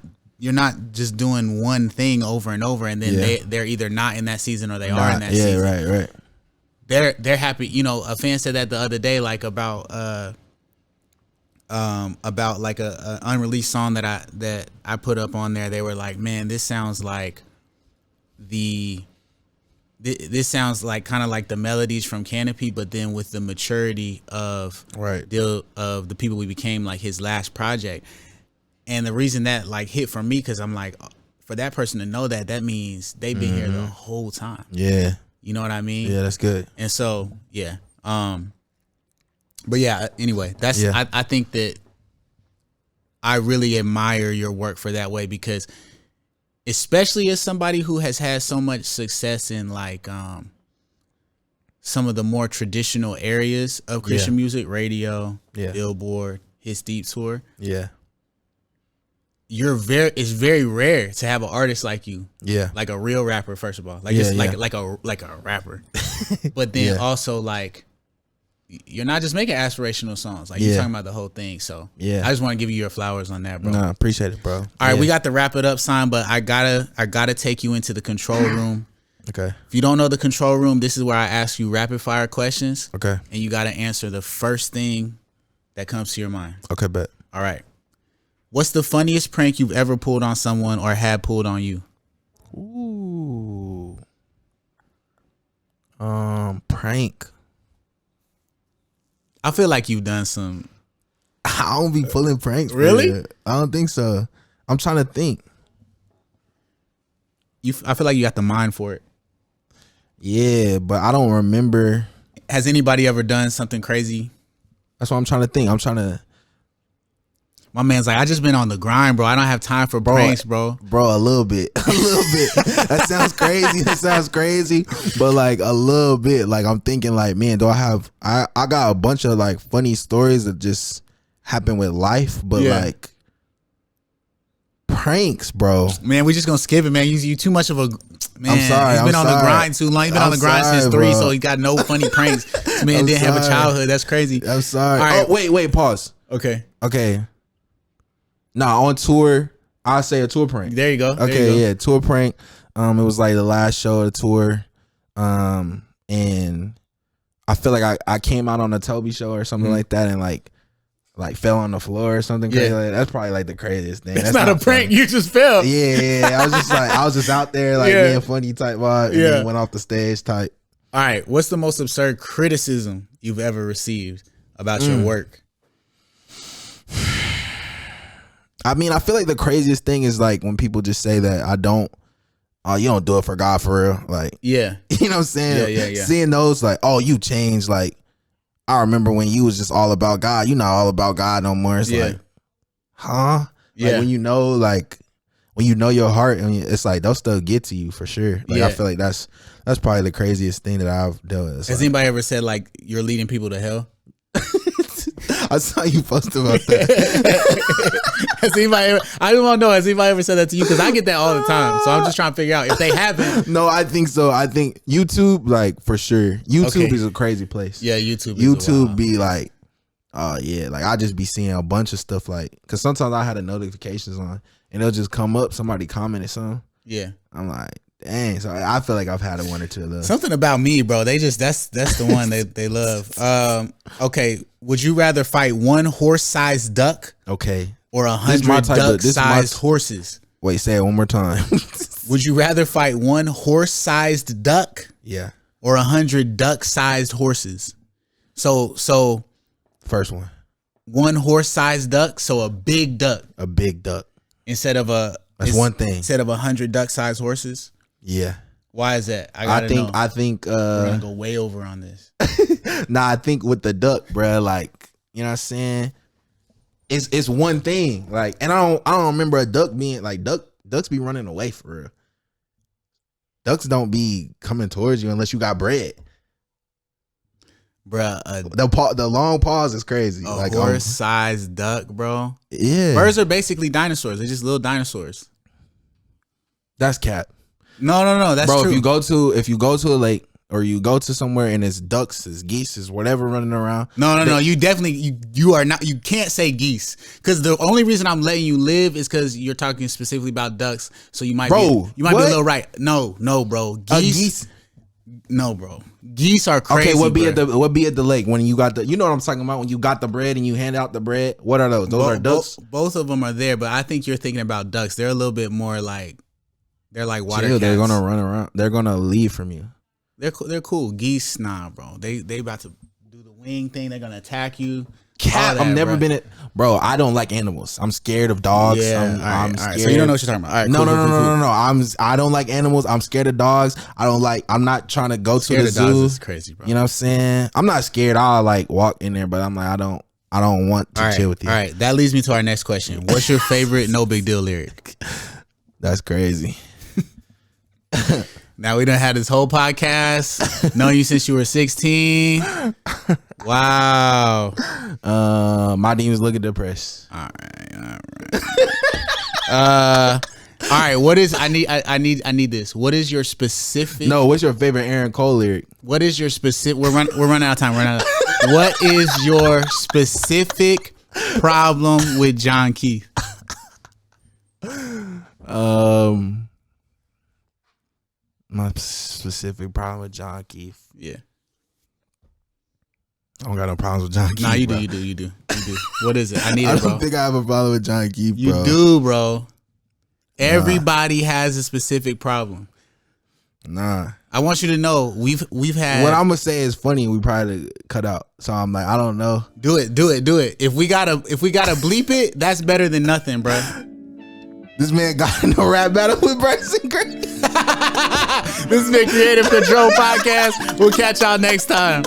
just doing one thing over and over, and then they're either not in that season or they are in that season. Right. They're happy. You know, a fan said that the other day, like about like a unreleased song that I put up on there. They were like, man, this sounds like this sounds like kind of like the melodies from Canopy, but then with the maturity of the people we became, like his last project. And the reason that like hit for me, because I'm like, for that person to know that means they've been here the whole time. Yeah. You know what I mean? Yeah, that's good. And so, yeah. But yeah, anyway, that's I think that I really admire your work for that way, because especially as somebody who has had so much success in like some of the more traditional areas of Christian music, radio, Billboard, Hits Deep Tour. Yeah. It's very rare to have an artist like you. Yeah. Like a real rapper, first of all. Like like a rapper. But then also like you're not just making aspirational songs. Like you're talking about the whole thing. So I just want to give you your flowers on that, bro. No, appreciate it, bro. All right, we got to wrap it up, son, but I gotta take you into the control room. Okay. If you don't know the control room, this is where I ask you rapid fire questions. Okay. And you gotta answer the first thing that comes to your mind. Okay, bet. All right. What's the funniest prank you've ever pulled on someone or had pulled on you? Ooh. Prank. I feel like you've done some. I don't be pulling pranks. Really? Bro. I don't think so. I'm trying to think. I feel like you got the mind for it. Yeah, but I don't remember. Has anybody ever done something crazy? That's what I'm trying to think. My man's like, I just been on the grind, bro. I don't have time for pranks, bro. Bro, a little bit. That sounds crazy. But like a little bit. Like I'm thinking like, man, do I have I got a bunch of like funny stories that just happen with life, but like pranks, bro. Man, we just gonna skip it, man. You too much of a man. I'm sorry. He's been on the grind too long. He's been on the grind since 3, bro. So he got no funny pranks. This man didn't have a childhood. That's crazy. I'm sorry. All right. Oh, wait, pause. Okay. Nah, on tour, I'll say a tour prank. There you go. Okay, yeah, tour prank. It was like the last show of the tour. And I feel like I came out on a Toby show or something like that and like fell on the floor or something crazy. Yeah. Like, that's probably like the craziest thing. That's not a prank. You just fell. Yeah. I was just out there like being funny type vibe. And then went off the stage type. All right. What's the most absurd criticism you've ever received about your work? I mean, I feel like the craziest thing is like when people just say that you don't do it for God for real. Like, yeah. You know what I'm saying? Yeah. Seeing those like, oh, you changed. Like, I remember when you was just all about God. You're not all about God no more. It's like, huh? Yeah. Like when you know your heart, and it's like those stuff get to you for sure. Like I feel like that's probably the craziest thing that I've dealt with. Has anybody ever said like you're leading people to hell? I saw you post about that. Has anybody ever, I don't want to know, has anybody ever said that to you? Because I get that all the time. So I'm just trying to figure out if they haven't. No, I think so. I think YouTube, like for sure. YouTube is a crazy place. Yeah, YouTube be like, oh yeah, like I just be seeing a bunch of stuff like, because sometimes I had the notifications on and it'll just come up, somebody commented something. Yeah. I'm like, dang. So I feel like I've had one or two of those. Something about me, bro. They just that's the one they love. Okay, would you rather fight one horse-sized duck? Okay. Or 100 duck-sized horses? Wait, say it one more time. Would you rather fight one horse-sized duck? Yeah. Or 100 duck-sized horses? So first one. One horse-sized duck, so a big duck. A big duck. Instead of that's one thing. Instead of 100 duck-sized horses? Yeah. Why is that? I think we're gonna go way over on this. Nah, I think with the duck, bro, like, you know what I'm saying? It's one thing. Like, and I don't remember a duck being like ducks be running away for real. Ducks don't be coming towards you unless you got bread. Bruh, the long pause is crazy. A like horse-sized duck, bro. Yeah. Birds are basically dinosaurs. They're just little dinosaurs. That's cap. No, that's bro, true. If you go to a lake or you go to somewhere and it's ducks, it's geese, it's whatever running around. No. You definitely you are not. You can't say geese because the only reason I'm letting you live is because you're talking specifically about ducks. So you might be a little right. No, bro. Geese. No, bro. Geese are crazy. Okay, what be at the lake when you got you know what I'm talking about, when you got the bread and you hand out the bread? What are those? Those are ducks. Both of them are there, but I think you're thinking about ducks. They're a little bit more like they're like water cats. They're gonna run around. They're gonna leave from you. They're cool. Geese, nah, bro. They about to do the wing thing. They're gonna attack you. Cat. I've never been at. Bro, I don't like animals. I'm scared of dogs. Yeah, I'm scared. So you don't know what you're talking about. All right, no. I don't like animals. I'm scared of dogs. I'm not trying to go to the zoo. Dogs is crazy, bro. You know what I'm saying? I'm not scared. I'll like walk in there, but I'm like, I don't want to chill with you. All right, that leads me to our next question. What's your favorite No Big Deal lyric? That's crazy. Now we done had this whole podcast, known you since you were 16. Wow. My demons looking depressed. All right. What is I need this. What is your specific? No, what's your favorite Aaron Cole lyric? What is your specific? We're running out of time. What is your specific problem with John Keith? My specific problem with John Keith. Yeah. I don't got no problems with John Keith. Nah, you do. What is it? I need it, bro. I don't think I have a problem with John Keith, bro. You do, bro. Everybody has a specific problem. Nah. I want you to know we've had. What I'm gonna say is funny. We probably cut out. So I'm like, I don't know. Do it. If we gotta bleep it, that's better than nothing, bro. This man got in a rap battle with Bryson Gray. This has been Creative Control Podcast. We'll catch y'all next time.